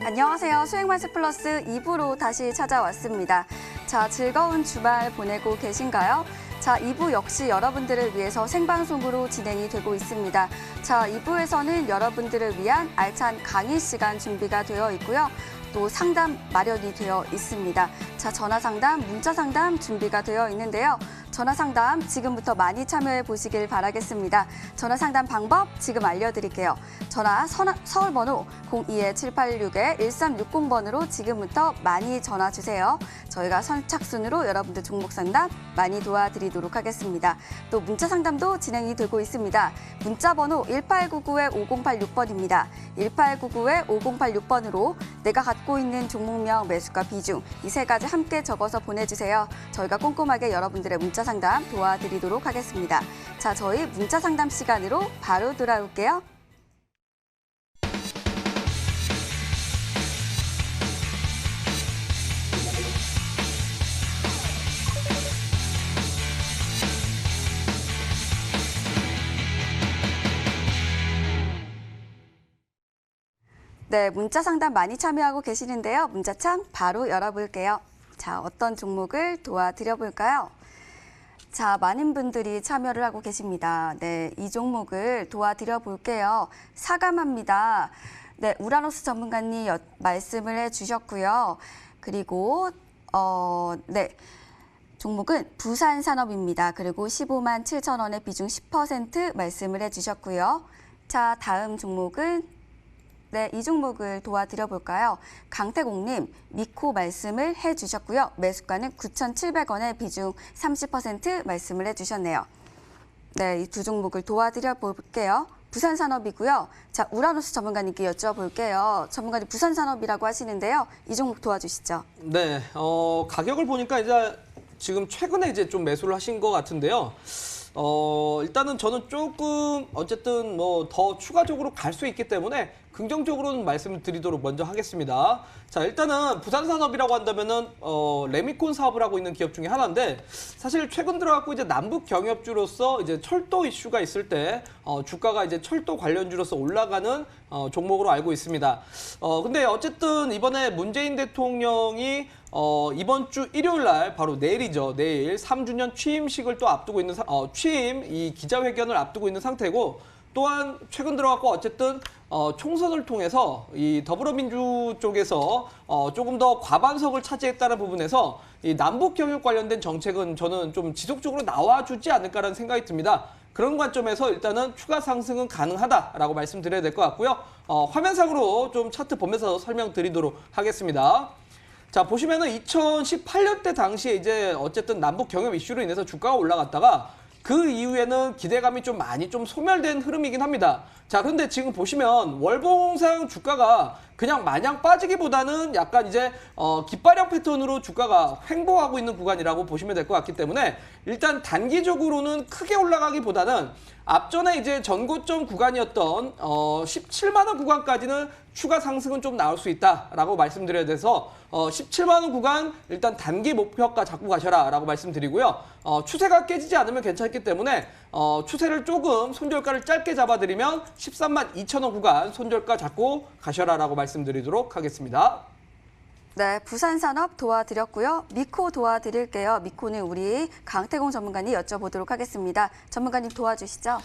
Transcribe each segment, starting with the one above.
안녕하세요. 수행만세 플러스 2부로 다시 찾아왔습니다. 자, 즐거운 주말 보내고 계신가요? 자, 2부 역시 여러분들을 위해서 생방송으로 진행이 되고 있습니다. 자, 2부에서는 여러분들을 위한 알찬 강의 시간 준비가 되어 있고요. 또 상담 마련이 되어 있습니다. 자, 전화 상담, 문자 상담 준비가 되어 있는데요. 전화 상담 지금부터 많이 참여해 보시길 바라겠습니다. 전화 상담 방법 지금 알려드릴게요. 전화 서울 번호 02-786-1360번으로 지금부터 많이 전화 주세요. 저희가 선착순으로 여러분들 종목 상담 많이 도와드리도록 하겠습니다. 또 문자 상담도 진행이 되고 있습니다. 문자 번호 1899-5086번입니다. 1899-5086번으로 내가 갖고 있는 종목명, 매수가, 비중 이 세 가지 함께 적어서 보내주세요. 저희가 꼼꼼하게 여러분들의 문자 상담 도와드리도록 하겠습니다. 자, 저희 문자 상담 시간으로 바로 돌아올게요. 네, 문자 상담 많이 참여하고 계시는데요. 문자창 바로 열어볼게요. 자, 어떤 종목을 도와드려 볼까요? 자, 많은 분들이 참여를 하고 계십니다. 네, 이 종목을 도와드려 볼게요. 사감합니다. 네, 우라노스 전문가님 말씀을 해주셨고요. 그리고 네, 종목은 부산산업입니다. 그리고 15만 7천 원의 비중 10% 말씀을 해주셨고요. 자, 다음 종목은 네, 이 종목을 도와드려 볼까요? 강태공님, 미코 말씀을 해주셨고요. 매수가는 9,700원의 비중 30% 말씀을 해주셨네요. 네, 이 두 종목을 도와드려 볼게요. 부산산업이고요. 자, 우라노스 전문가님께 여쭤볼게요. 전문가님 부산산업이라고 하시는데요. 이 종목 도와주시죠. 네, 가격을 보니까 이제 지금 최근에 이제 좀 매수를 하신 것 같은데요. 일단은 저는 조금 어쨌든 뭐 더 추가적으로 갈 수 있기 때문에 긍정적으로는 말씀을 드리도록 먼저 하겠습니다. 자, 일단은 부산산업이라고 한다면은 레미콘 사업을 하고 있는 기업 중에 하나인데 사실 최근 들어갖고 이제 남북 경협주로서 이제 철도 이슈가 있을 때 주가가 이제 철도 관련주로서 올라가는 종목으로 알고 있습니다. 근데 어쨌든 이번에 문재인 대통령이 이번 주 일요일 날 바로 내일이죠. 내일 3주년 취임식을 또 앞두고 있는 취임 이 기자회견을 앞두고 있는 상태고 또한 최근 들어갖고 어쨌든 총선을 통해서 이 더불어민주 쪽에서 조금 더 과반석을 차지했다는 부분에서 이 남북 경협 관련된 정책은 저는 좀 지속적으로 나와주지 않을까라는 생각이 듭니다. 그런 관점에서 일단은 추가 상승은 가능하다라고 말씀드려야 될 것 같고요. 화면상으로 좀 차트 보면서 설명드리도록 하겠습니다. 자, 보시면은 2018년대 당시에 이제 어쨌든 남북 경협 이슈로 인해서 주가가 올라갔다가 그 이후에는 기대감이 좀 많이 좀 소멸된 흐름이긴 합니다. 자, 그런데 지금 보시면 월봉상 주가가 그냥 마냥 빠지기보다는 약간 이제 깃발형 패턴으로 주가가 횡보하고 있는 구간이라고 보시면 될 것 같기 때문에 일단 단기적으로는 크게 올라가기보다는 앞전에 이제 전고점 구간이었던 17만 원 구간까지는 추가 상승은 좀 나올 수 있다라고 말씀드려야 돼서 17만 원 구간 일단 단기 목표가 잡고 가셔라라고 말씀드리고요. 추세가 깨지지 않으면 괜찮기 때문에 추세를 조금 손절가를 짧게 잡아드리면 13만 2천 원 구간 손절가 잡고 가셔라라고 말씀드리도록 하겠습니다. 네, 부산산업 도와드렸고요. 미코 도와드릴게요. 미코는 우리 강태공 전문가님 여쭤보도록 하겠습니다. 전문가님 도와주시죠.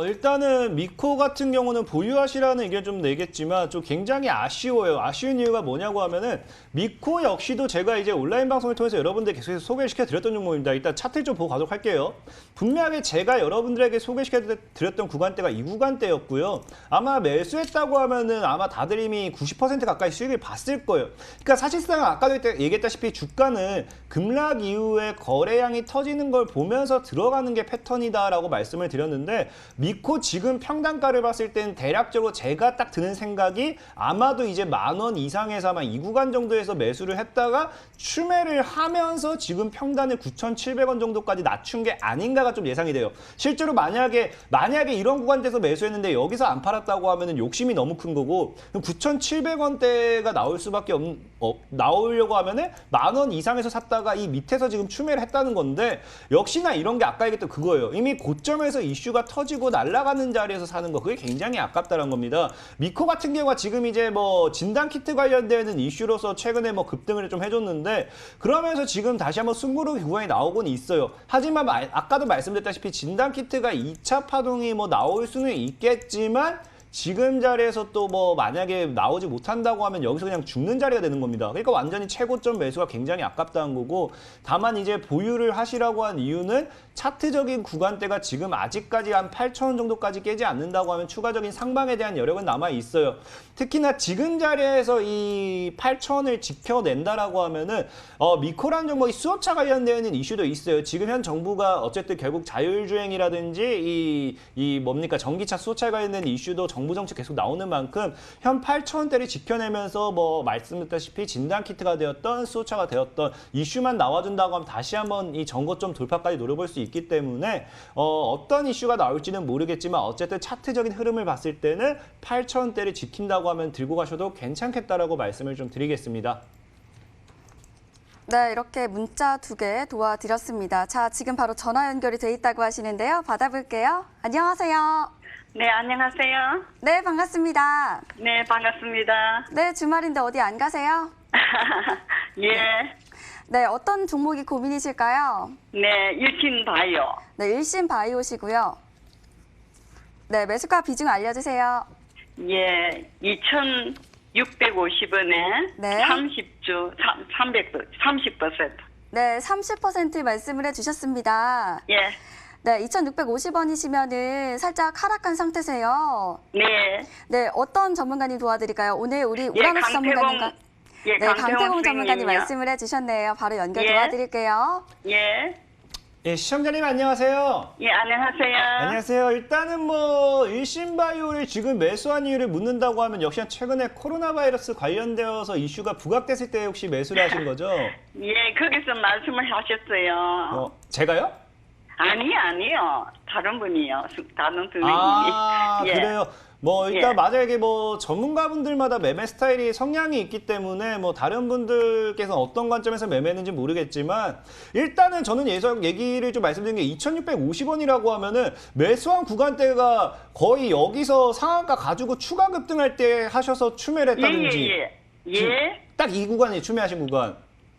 일단은 미코 같은 경우는 보유하시라는 의견 좀 내겠지만 좀 굉장히 아쉬워요. 아쉬운 이유가 뭐냐고 하면은 미코 역시도 제가 이제 온라인 방송을 통해서 여러분들 계속해서 소개시켜 드렸던 종목입니다. 일단 차트를 좀 보고 가도록 할게요. 분명하게 제가 여러분들에게 소개시켜 드렸던 구간대가 이 구간대였고요. 아마 매수했다고 하면은 아마 다들 이미 90% 가까이 수익을 봤을 거예요. 그러니까 사실상 아까도 얘기했다시피 주가는 급락 이후에 거래량이 터지는 걸 보면서 들어가는 게 패턴이다라고 말씀을 드렸는데 미코 지금 평단가를 봤을 땐 대략적으로 제가 딱 드는 생각이 아마도 이제 10,000원 이상에서 아마 이 구간 정도에서 매수를 했다가 추매를 하면서 지금 평단을 9,700원 정도까지 낮춘 게 아닌가가 좀 예상이 돼요. 실제로 만약에 이런 구간대에서 매수했는데 여기서 안 팔았다고 하면은 욕심이 너무 큰 거고 9,700원대가 나올 수밖에 없는 나오려고 하면은 10,000원 이상에서 샀다가 이 밑에서 지금 추매를 했다는 건데 역시나 이런 게 아까 얘기했던 그거예요. 이미 고점에서 이슈가 터지고 날아가는 자리에서 사는 거 그게 굉장히 아깝다는 겁니다. 미코 같은 경우가 지금 이제 뭐 진단 키트 관련되는 이슈로서 최근에 뭐 급등을 좀 해줬는데 그러면서 지금 다시 한번 숨고르기 구간이 나오곤 있어요. 하지만 아까도 말씀드렸다시피 진단 키트가 2차 파동이 뭐 나올 수는 있겠지만 지금 자리에서 또 뭐 만약에 나오지 못한다고 하면 여기서 그냥 죽는 자리가 되는 겁니다. 그러니까 완전히 최고점 매수가 굉장히 아깝다는 거고 다만 이제 보유를 하시라고 한 이유는 차트적인 구간대가 지금 아직까지 한 8,000원 정도까지 깨지 않는다고 하면 추가적인 상방에 대한 여력은 남아 있어요. 특히나 지금 자리에서 이 8,000원을 지켜낸다라고 하면은 미코란 종목이 수업차 관련되는 이슈도 있어요. 지금 현 정부가 어쨌든 결국 자율주행이라든지 이 뭡니까 전기차 수소차 관련된 이슈도 정부 정책 계속 나오는 만큼 현 8,000원대를 지켜내면서 뭐 말씀드렸다시피 진단 키트가 되었던 수소차가 되었던 이슈만 나와준다고 하면 다시 한번 이 전고점 돌파까지 노려볼 수 있기 때문에 어떤 이슈가 나올지는 모르겠지만 어쨌든 차트적인 흐름을 봤을 때는 8,000원대를 지킨다고 하면 들고 가셔도 괜찮겠다라고 말씀을 좀 드리겠습니다. 네, 이렇게 문자 2개 도와드렸습니다. 자, 지금 바로 전화 연결이 돼 있다고 하시는데요. 받아볼게요. 안녕하세요. 네, 안녕하세요. 네, 반갑습니다. 네, 반갑습니다. 네, 주말인데 어디 안 가세요? 예. 네, 어떤 종목이 고민이실까요? 네, 일신바이오. 네, 일신바이오시고요. 네, 매수가 비중 알려주세요. 예, 2,650원에 네. 30주, 30%. 네, 30% 말씀을 해주셨습니다. 예. 네, 2,650원이시면은 살짝 하락한 상태세요. 네. 네, 어떤 전문가님 도와드릴까요? 오늘 우리 우라노스 전문가님과 예, 네, 강태공 전문가님 선생님이요. 말씀을 해주셨네요. 바로 연결 예. 도와드릴게요. 예. 예, 시청자님 안녕하세요. 예, 안녕하세요. 안녕하세요. 일단은 뭐 일신바이오를 지금 매수한 이유를 묻는다고 하면 역시나 최근에 코로나 바이러스 관련되어서 이슈가 부각됐을 때 혹시 매수를 하신 거죠? 예, 거기서 말씀을 하셨어요. 제가요? 아니요. 다른 분이요. 다른 선생님이. 아, 예. 그래요. 뭐 일단 예. 만약에 뭐 전문가분들마다 매매 스타일이 성향이 있기 때문에 뭐 다른 분들께서 어떤 관점에서 매매했는지 모르겠지만 일단은 저는 예전 얘기를 좀 말씀드린 게 2,650원이라고 하면은 매수한 구간대가 거의 여기서 상한가 가지고 추가 급등할 때 하셔서 추매를 했다든지 예. 딱 이 구간이 추매하신 구간.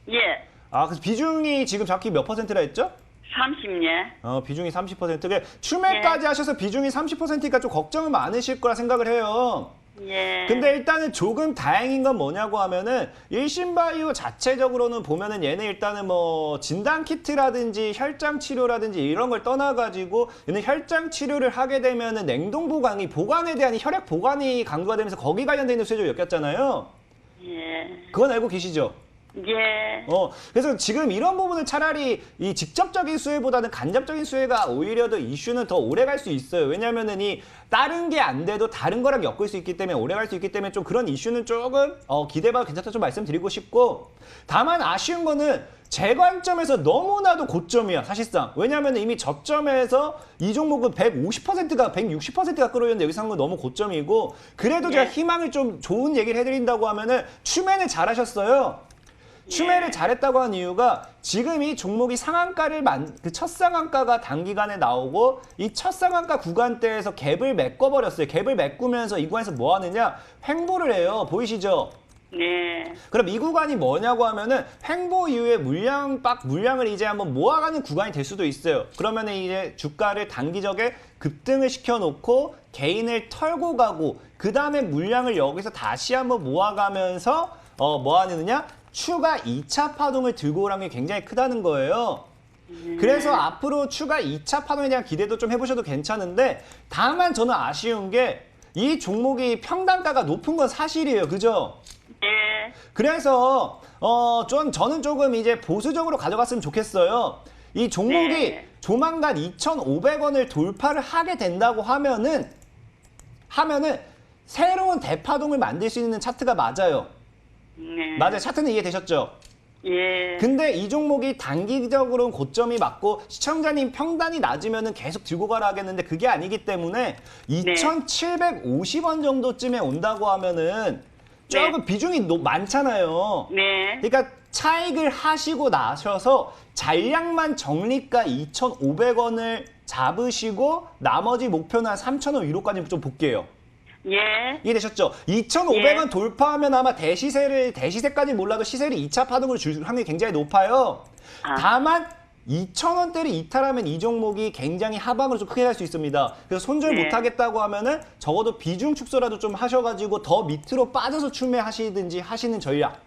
예. 아, 그래서 비중이 지금 정확히 몇 퍼센트라 했죠? 30예. 비중이 30%. 추매까지 하셔서 비중이 30%니까 좀 걱정은 많으실 거라 생각을 해요. 예. 근데 일단은 조금 다행인 건 뭐냐고 하면은 일신바이오 자체적으로는 보면은 얘네 일단은 뭐 진단 키트라든지 혈장 치료라든지 이런 걸 떠나가지고 얘는 혈장 치료를 하게 되면은 냉동 보관이 보관에 대한 혈액 보관이 강조가 되면서 거기 관련돼 있는 수혜주 엮였잖아요. 예. 그건 알고 계시죠? 예. 그래서 지금 이런 부분은 차라리 이 직접적인 수혜보다는 간접적인 수혜가 오히려 더 이슈는 더 오래 갈 수 있어요. 왜냐면은 이 다른 게 안 돼도 다른 거랑 엮을 수 있기 때문에 오래 갈 수 있기 때문에 좀 그런 이슈는 조금 기대봐도 괜찮다 좀 말씀드리고 싶고 다만 아쉬운 거는 제 관점에서 너무나도 고점이야 사실상. 왜냐하면 이미 저점에서 이 종목은 150%가 160%가 끌어오는데 여기서 한 건 너무 고점이고 그래도 제가 희망을 좀 좋은 얘기를 해드린다고 하면은 추매는 잘하셨어요. 추매를 잘했다고 한 이유가 지금 이 종목이 상한가를 그 첫 상한가가 단기간에 나오고 이 첫 상한가 구간대에서 갭을 메꿔버렸어요. 갭을 메꾸면서 이 구간에서 뭐 하느냐? 횡보를 해요. 보이시죠? 네. 그럼 이 구간이 뭐냐고 하면은 횡보 이후에 물량을 이제 한번 모아가는 구간이 될 수도 있어요. 그러면은 이제 주가를 단기적에 급등을 시켜놓고 개인을 털고 가고 그 다음에 물량을 여기서 다시 한번 모아가면서 뭐 하느냐? 추가 2차 파동을 들고 오라는 게 굉장히 크다는 거예요. 그래서 앞으로 추가 2차 파동에 대한 기대도 좀 해보셔도 괜찮은데 다만 저는 아쉬운 게 이 종목이 평단가가 높은 건 사실이에요. 그죠? 네. 그래서 저는 조금 이제 보수적으로 가져갔으면 좋겠어요. 이 종목이 네. 조만간 2,500원을 돌파를 하게 된다고 하면은 새로운 대파동을 만들 수 있는 차트가 맞아요. 네. 맞아요. 차트는 이해되셨죠? 예. 근데 이 종목이 단기적으로는 고점이 맞고 시청자님 평단이 낮으면 계속 들고 가라 하겠는데 그게 아니기 때문에 2,750원 정도쯤에 온다고 하면은 조금 비중이 많잖아요. 네. 그러니까 차익을 하시고 나셔서 잔량만 적리가 2,500원을 잡으시고 나머지 목표는 한 3,000원 위로까지 좀 볼게요. 예. 이해되셨죠? 2,500원 예. 돌파하면 아마 대시세까지 몰라도 시세를 2차 파동으로 줄 확률이 굉장히 높아요. 아. 다만 2,000원대를 이탈하면 이 종목이 굉장히 하방으로 좀 크게 갈 수 있습니다. 그래서 손절 네. 못하겠다고 하면은 적어도 비중 축소라도 좀 하셔가지고 더 밑으로 빠져서 추매하시든지 하시는 전략.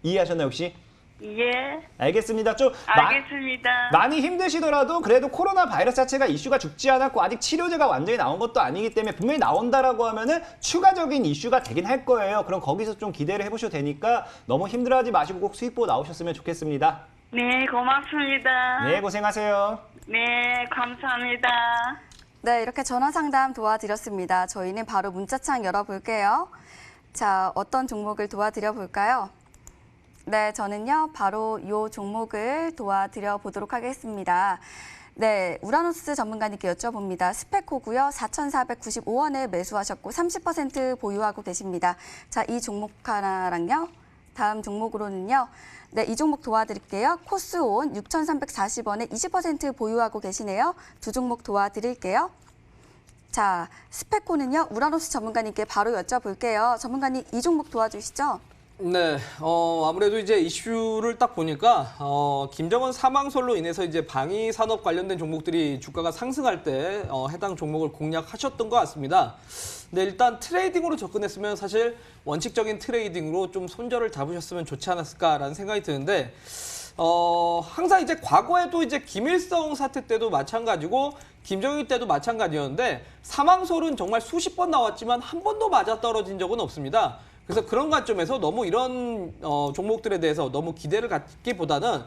이해하셨나요, 혹시? 예. 알겠습니다. 좀 알겠습니다. 많이 힘드시더라도 그래도 코로나 바이러스 자체가 이슈가 죽지 않았고 아직 치료제가 완전히 나온 것도 아니기 때문에 분명히 나온다라고 하면은 추가적인 이슈가 되긴 할 거예요. 그럼 거기서 좀 기대를 해보셔도 되니까 너무 힘들어하지 마시고 꼭 수익 보고 나오셨으면 좋겠습니다. 네, 고맙습니다. 네, 고생하세요. 네, 감사합니다. 네, 이렇게 전화 상담 도와드렸습니다. 저희는 바로 문자창 열어볼게요. 자, 어떤 종목을 도와드려 볼까요? 네, 저는요, 바로 이 종목을 도와드려 보도록 하겠습니다. 네, 우라노스 전문가님께 여쭤봅니다. 스페코고요. 4,495원에 매수하셨고 30% 보유하고 계십니다. 자, 이 종목 하나랑요. 다음 종목으로는요. 네, 이 종목 도와드릴게요. 코스온 6,340원에 20% 보유하고 계시네요. 두 종목 도와드릴게요. 자, 스페코는요. 우라노스 전문가님께 바로 여쭤볼게요. 전문가님, 이 종목 도와주시죠. 네, 아무래도 이제 이슈를 딱 보니까, 김정은 사망설로 인해서 이제 방위 산업 관련된 종목들이 주가가 상승할 때, 해당 종목을 공략하셨던 것 같습니다. 네, 일단 트레이딩으로 접근했으면 사실 원칙적인 트레이딩으로 좀 손절을 잡으셨으면 좋지 않았을까라는 생각이 드는데, 항상 이제 과거에도 이제 김일성 사태 때도 마찬가지고, 김정일 때도 마찬가지였는데, 사망설은 정말 수십 번 나왔지만 한 번도 맞아떨어진 적은 없습니다. 그래서 그런 관점에서 너무 이런 종목들에 대해서 너무 기대를 갖기보다는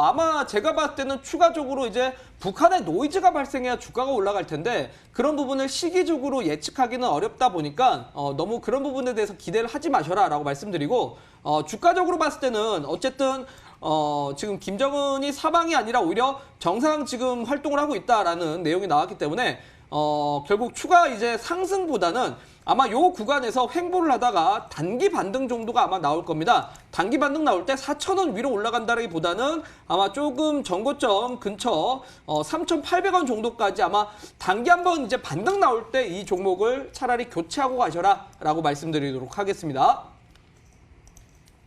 아마 제가 봤을 때는 추가적으로 이제 북한의 노이즈가 발생해야 주가가 올라갈 텐데 그런 부분을 시기적으로 예측하기는 어렵다 보니까 너무 그런 부분에 대해서 기대를 하지 마셔라라고 말씀드리고 주가적으로 봤을 때는 어쨌든 지금 김정은이 사방이 아니라 오히려 정상 지금 활동을 하고 있다라는 내용이 나왔기 때문에 결국 추가 이제 상승보다는 아마 요 구간에서 횡보를 하다가 단기 반등 정도가 아마 나올 겁니다. 단기 반등 나올 때 4,000원 위로 올라간다기보다는 아마 조금 전고점 근처 3,800원 정도까지 아마 단기 한번 이제 반등 나올 때 이 종목을 차라리 교체하고 가셔라라고 말씀드리도록 하겠습니다.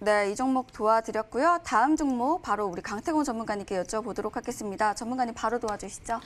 네, 이 종목 도와드렸고요. 다음 종목 바로 우리 강태공 전문가님께 여쭤보도록 하겠습니다. 전문가님 바로 도와주시죠.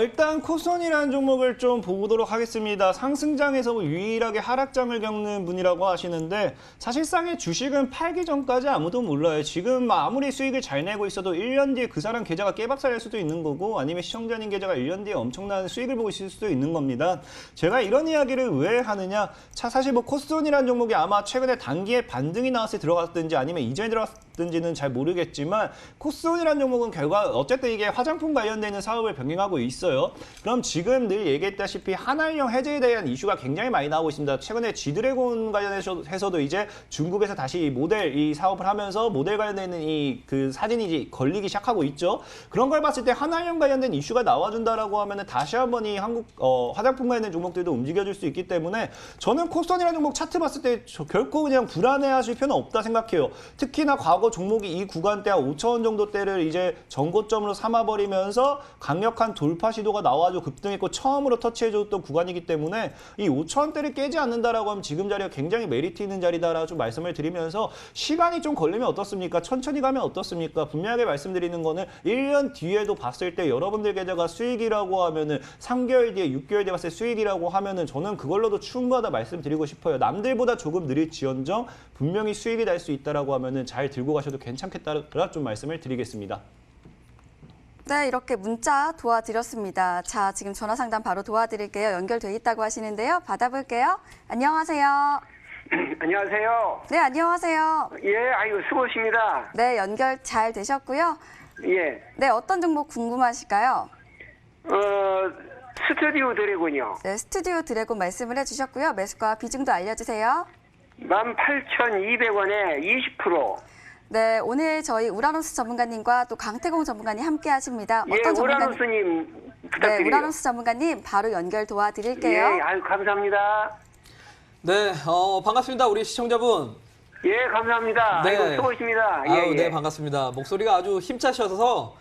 일단 코스온이라는 종목을 좀 보도록 하겠습니다. 상승장에서 유일하게 하락장을 겪는 분이라고 하시는데 사실상의 주식은 팔기 전까지 아무도 몰라요. 지금 아무리 수익을 잘 내고 있어도 1년 뒤에 그 사람 계좌가 깨박살날 수도 있는 거고 아니면 시청자님 계좌가 1년 뒤에 엄청난 수익을 보고 있을 수도 있는 겁니다. 제가 이런 이야기를 왜 하느냐. 사실 뭐 코스온이라는 종목이 아마 최근에 단기에 반등이 나왔을 때 들어갔든지 아니면 이전에 들어갔든지는 잘 모르겠지만 코스온이라는 종목은 결과 어쨌든 이게 화장품 관련된 있는 사업을 병행하고 있어요. 그럼 지금 늘 얘기했다시피 한알령 해제에 대한 이슈가 굉장히 많이 나오고 있습니다. 최근에 G드래곤 관련해서도 이제 중국에서 다시 모델 이 사업을 하면서 모델 관련된 있는 이 그 사진이 걸리기 시작하고 있죠. 그런 걸 봤을 때 한알령 관련된 이슈가 나와준다라고 하면은 다시 한번 이 한국 화장품 관련된 종목들도 움직여줄 수 있기 때문에 저는 코스온이라는 종목 차트 봤을 때 결코 그냥 불안해하실 필요는 없다 생각해요. 특히나 과거 종목이 이 구간대 한 5,000원 정도대를 이제 전고점으로 삼아버리면서 강력한 돌파 시도가 나와줘 급등했고 처음으로 터치해줬던 구간이기 때문에 이 5,000원대를 깨지 않는다라고 하면 지금 자리가 굉장히 메리트 있는 자리다라고 좀 말씀을 드리면서 시간이 좀 걸리면 어떻습니까? 천천히 가면 어떻습니까? 분명하게 말씀드리는 거는 1년 뒤에도 봤을 때 여러분들 계좌가 수익이라고 하면은 3개월 뒤에 6개월 뒤에 봤을 때 수익이라고 하면은 저는 그걸로도 충분하다 말씀드리고 싶어요. 남들보다 조금 느릴지언정 분명히 수익이 날 수 있다라고 하면은 잘 들고 가셔도 괜찮겠다라 좀 말씀을 드리겠습니다. 네, 이렇게 문자 도와드렸습니다. 자, 지금 전화 상담 바로 도와드릴게요. 연결돼 있다고 하시는데요. 받아볼게요. 안녕하세요. 안녕하세요. 네, 안녕하세요. 예, 아이고, 수고하십니다. 네, 연결 잘 되셨고요. 예. 네, 어떤 종목 궁금하실까요? 스튜디오 드래곤이요. 네, 스튜디오 드래곤 말씀을 해주셨고요. 매수가 비중도 알려주세요. 18,200원에 20%. 네, 오늘 저희 우라노스 전문가님과 또 강태공 전문가님 함께 하십니다. 예, 우라노스님 부탁드려요. 네, 우라노스 전문가님 바로 연결 도와드릴게요. 예, 아유, 감사합니다. 네, 반갑습니다. 우리 시청자분. 예, 감사합니다. 네. 아이고, 수고하십니다. 예, 아유, 예. 네, 반갑습니다. 목소리가 아주 힘차셔서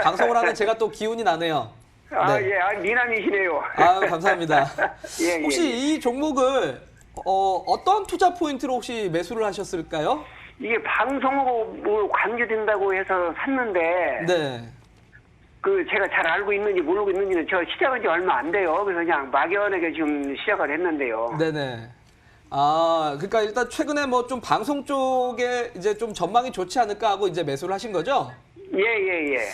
방송을 하는 제가 또 기운이 나네요. 아, 네. 예, 미남이시네요. 아유, 감사합니다. 예, 예, 혹시 예. 이 종목을 어떤 투자 포인트로 혹시 매수를 하셨을까요? 이게 방송하고 뭐 관계된다고 해서 샀는데, 네. 그 제가 잘 알고 있는지 모르고 있는지는 저 시작한 지 얼마 안 돼요. 그래서 그냥 막연하게 지금 시작을 했는데요. 네네. 아, 그러니까 일단 최근에 뭐 좀 방송 쪽에 이제 좀 전망이 좋지 않을까 하고 이제 매수를 하신 거죠? 예, 예, 예.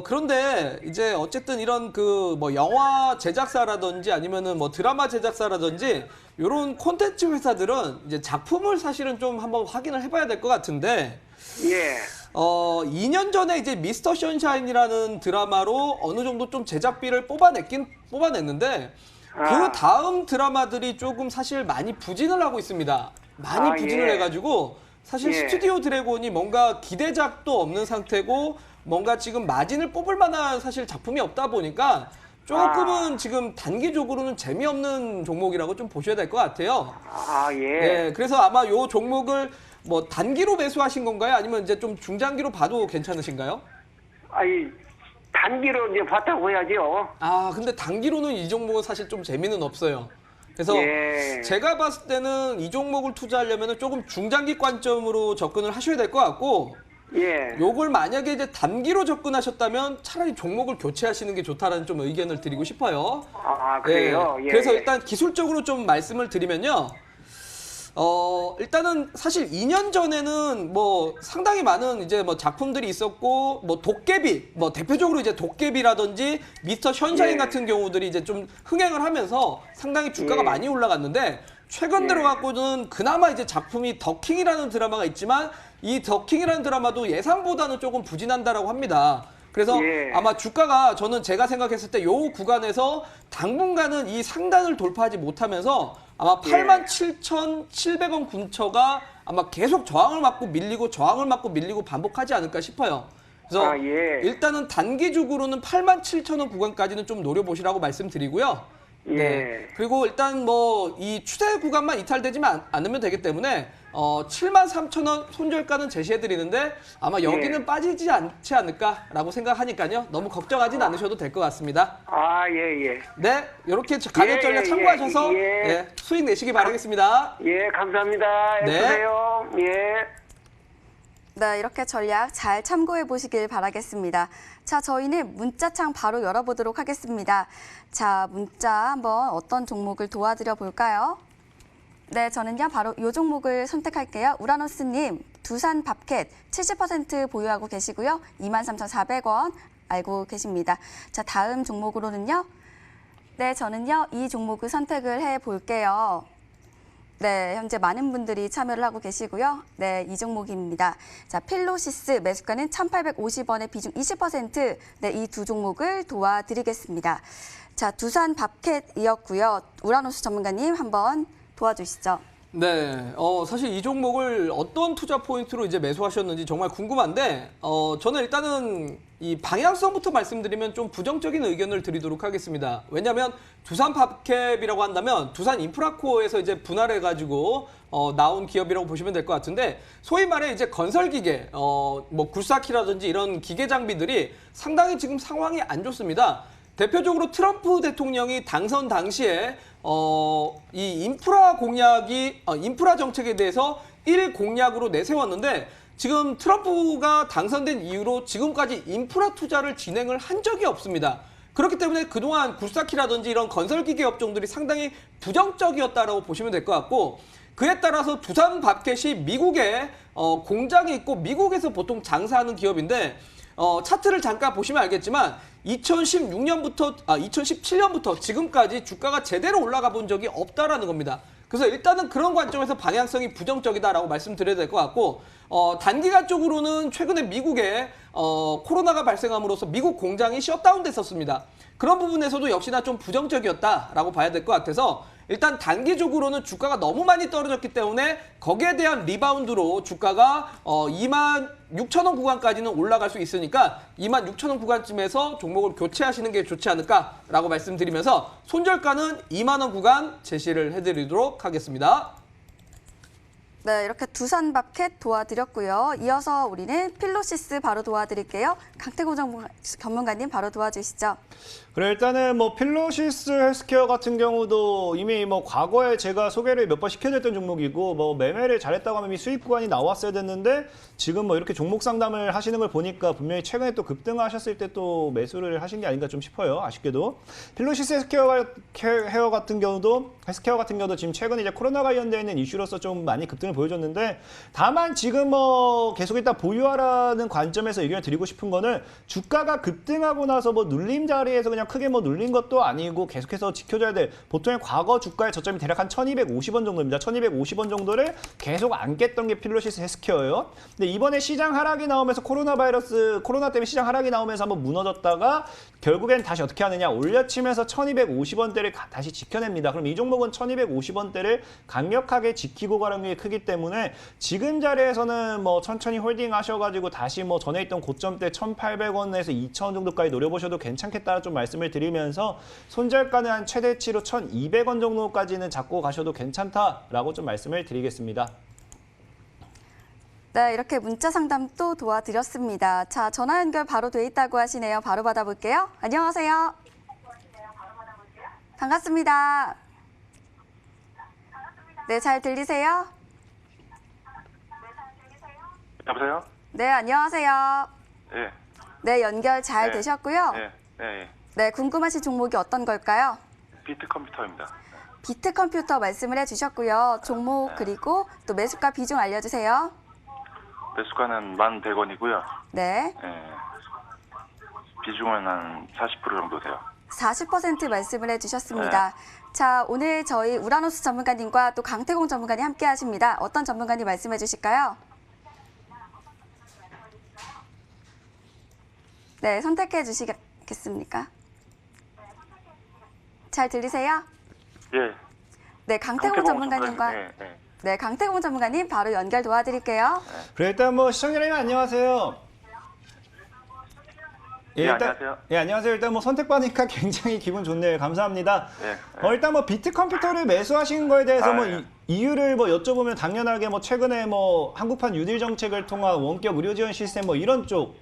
그런데 이제 어쨌든 이런 그 뭐 영화 제작사라든지 아니면은 뭐 드라마 제작사라든지 이런 콘텐츠 회사들은 이제 작품을 사실은 좀 한번 확인을 해봐야 될 것 같은데, 예. 2년 전에 이제 미스터 션샤인이라는 드라마로 어느 정도 좀 제작비를 뽑아냈는데, 그 다음 드라마들이 조금 사실 많이 부진을 하고 있습니다. 많이 부진을 예. 해가지고 사실 예. 스튜디오 드래곤이 뭔가 기대작도 없는 상태고 뭔가 지금 마진을 뽑을 만한 사실 작품이 없다 보니까 조금은 지금 단기적으로는 재미없는 종목이라고 좀 보셔야 될 것 같아요. 아, 예. 네, 그래서 아마 요 종목을 뭐 단기로 매수하신 건가요? 아니면 이제 좀 중장기로 봐도 괜찮으신가요? 아니, 단기로 이제 봤다고 해야죠. 아, 근데 단기로는 이 종목은 사실 좀 재미는 없어요. 그래서 예. 제가 봤을 때는 이 종목을 투자하려면 조금 중장기 관점으로 접근을 하셔야 될 것 같고, 예. 요걸 만약에 이제 단기로 접근하셨다면 차라리 종목을 교체하시는 게 좋다라는 좀 의견을 드리고 싶어요. 아, 그래요? 네, 예. 그래서 일단 기술적으로 좀 말씀을 드리면요. 일단은 사실 2년 전에는 뭐 상당히 많은 이제 뭐 작품들이 있었고, 뭐 도깨비, 뭐 대표적으로 이제 도깨비라든지 미스터 션샤인 예. 같은 경우들이 이제 좀 흥행을 하면서 상당히 주가가 예. 많이 올라갔는데, 최근 들어갖고는 그나마 이제 작품이 더킹이라는 드라마가 있지만 이 더킹이라는 드라마도 예상보다는 조금 부진한다라고 합니다. 그래서 예. 아마 주가가 저는 제가 생각했을 때 요 구간에서 당분간은 이 상단을 돌파하지 못하면서 아마 87,700원 근처가 아마 계속 저항을 맞고 밀리고 반복하지 않을까 싶어요. 그래서 예. 일단은 단기적으로는 87,000원 구간까지는 좀 노려보시라고 말씀드리고요. 예. 네. 그리고 일단 뭐 이 추세 구간만 이탈되지만 않으면 되기 때문에 73,000원 손절가는 제시해드리는데 아마 여기는 빠지지 않지 않을까라고 생각하니까요. 너무 걱정하진 않으셔도 될 것 같습니다. 아, 예, 예. 네, 이렇게 가격 전략 예, 참고하셔서 예. 네, 수익 내시기 바라겠습니다. 예, 감사합니다. 네. 애쓰세요. 예. 네, 이렇게 전략 잘 참고해 보시길 바라겠습니다. 자, 저희는 문자창 바로 열어보도록 하겠습니다. 자, 문자 한번 어떤 종목을 도와드려 볼까요? 네, 저는요, 바로 이 종목을 선택할게요. 우라노스님, 두산 밥캣 70% 보유하고 계시고요. 23,400원 알고 계십니다. 자, 다음 종목으로는요. 네, 저는요, 이 종목을 선택을 해 볼게요. 네, 현재 많은 분들이 참여를 하고 계시고요. 네, 이 종목입니다. 자, 필로시스 매수가는 1,850원에 비중 20%. 네, 이 두 종목을 도와드리겠습니다. 자, 두산 밥캣이었고요. 우라노스 전문가님 한번 도와주시죠. 네, 사실 이 종목을 어떤 투자 포인트로 이제 매수하셨는지 정말 궁금한데, 저는 일단은 이 방향성부터 말씀드리면 좀 부정적인 의견을 드리도록 하겠습니다. 왜냐하면 두산 팝캡이라고 한다면 두산 인프라코어에서 이제 분할해가지고 나온 기업이라고 보시면 될 것 같은데, 소위 말해 이제 건설기계, 뭐 굴삭기라든지 이런 기계 장비들이 상당히 지금 상황이 안 좋습니다. 대표적으로 트럼프 대통령이 당선 당시에 이 인프라 공약이 인프라 정책에 대해서 1공약으로 내세웠는데, 지금 트럼프가 당선된 이후로 지금까지 인프라 투자를 진행을 한 적이 없습니다. 그렇기 때문에 그동안 굴삭기라든지 이런 건설기계 업종들이 상당히 부정적이었다라고 보시면 될 것 같고, 그에 따라서 두산 밥캣이 미국에 공장이 있고 미국에서 보통 장사하는 기업인데, 차트를 잠깐 보시면 알겠지만 2017년부터 지금까지 주가가 제대로 올라가 본 적이 없다라는 겁니다. 그래서 일단은 그런 관점에서 방향성이 부정적이다라고 말씀드려야 될 것 같고, 단기간적으로는 최근에 미국에 코로나가 발생함으로써 미국 공장이 셧다운 됐었습니다. 그런 부분에서도 역시나 좀 부정적이었다라고 봐야 될 것 같아서, 일단 단기적으로는 주가가 너무 많이 떨어졌기 때문에 거기에 대한 리바운드로 주가가 26,000원 구간까지는 올라갈 수 있으니까 26,000원 구간쯤에서 종목을 교체하시는 게 좋지 않을까라고 말씀드리면서 손절가는 2만 원 구간 제시를 해드리도록 하겠습니다. 네, 이렇게 두산마켓 도와드렸고요. 이어서 우리는 필로시스 바로 도와드릴게요. 강태공 전문가님 바로 도와주시죠. 그래 일단은 뭐 필로시스 헬스케어 같은 경우도 이미 뭐 과거에 제가 소개를 몇 번 시켜드렸던 종목이고 뭐 매매를 잘했다고 하면 이미 수익 구간이 나왔어야 됐는데 지금 뭐 이렇게 종목 상담을 하시는 걸 보니까 분명히 최근에 또 급등하셨을 때 또 매수를 하신 게 아닌가 좀 싶어요. 아쉽게도 필로시스 헬스케어 같은 경우도 지금 최근에 이제 코로나 관련되어 있는 이슈로서 좀 많이 급등을 보여줬는데 다만 지금 뭐 계속 일단 보유하라는 관점에서 의견을 드리고 싶은 거는 주가가 급등하고 나서 뭐 눌림 자리에서 그냥 크게 뭐 눌린 것도 아니고 계속해서 지켜줘야 될 보통의 과거 주가의 저점이 대략 한 1250원 정도입니다. 1250원 정도를 계속 안겠던 게 필로시스 헬스케어예요. 근데 이번에 시장 하락이 나오면서 코로나 때문에 시장 하락이 나오면서 한번 무너졌다가 결국엔 다시 어떻게 하느냐 올려치면서 1250원대를 다시 지켜냅니다. 그럼 이 종목은 1250원대를 강력하게 지키고 가는 게 크기 때문에 지금 자리에서는 뭐 천천히 홀딩 하셔가지고 다시 뭐 전에 있던 고점대 1800원에서 2000원 정도까지 노려보셔도 괜찮겠다는 좀 말씀을 드리면서 손절가는 한 최대치로 1200원 정도까지는 잡고 가셔도 괜찮다라고 좀 말씀을 드리겠습니다. 네, 이렇게 문자 상담 또 도와드렸습니다. 자, 전화 연결 바로 돼 있다고 하시네요. 바로 받아볼게요. 안녕하세요. 반갑습니다. 네, 잘 들리세요? 여보세요? 네, 안녕하세요. 예. 네, 연결 잘 네. 되셨고요. 예. 예. 네, 궁금하신 종목이 어떤 걸까요? 비트 컴퓨터입니다. 비트 컴퓨터 말씀을 해주셨고요. 종목 그리고 또 매수가 비중 알려주세요. 매수가는 1,100원이고요. 네, 예. 비중은 한 40% 정도 돼요. 40% 말씀을 해주셨습니다. 자, 오늘 저희 우라노스 전문가님과 또 강태공 전문가님 함께 하십니다. 어떤 전문가님 말씀해 주실까요? 네, 선택해 주시겠습니까? 잘 들리세요? 예. 네, 강태공 전문가님과 네, 강태공 전문가님 바로 연결 도와드릴게요. 그래 일단 뭐 시청자 여러분 안녕하세요. 예, 안녕하세요. 예, 안녕하세요. 일단 뭐 선택받으니까 굉장히 기분 좋네요. 감사합니다. 예, 예. 일단 뭐 비트 컴퓨터를 매수하신 거에 대해서 뭐 예. 이유를 뭐 여쭤보면 당연하게 뭐 최근에 뭐 한국판 뉴딜 정책을 통한 원격 의료 지원 시스템 뭐 이런 쪽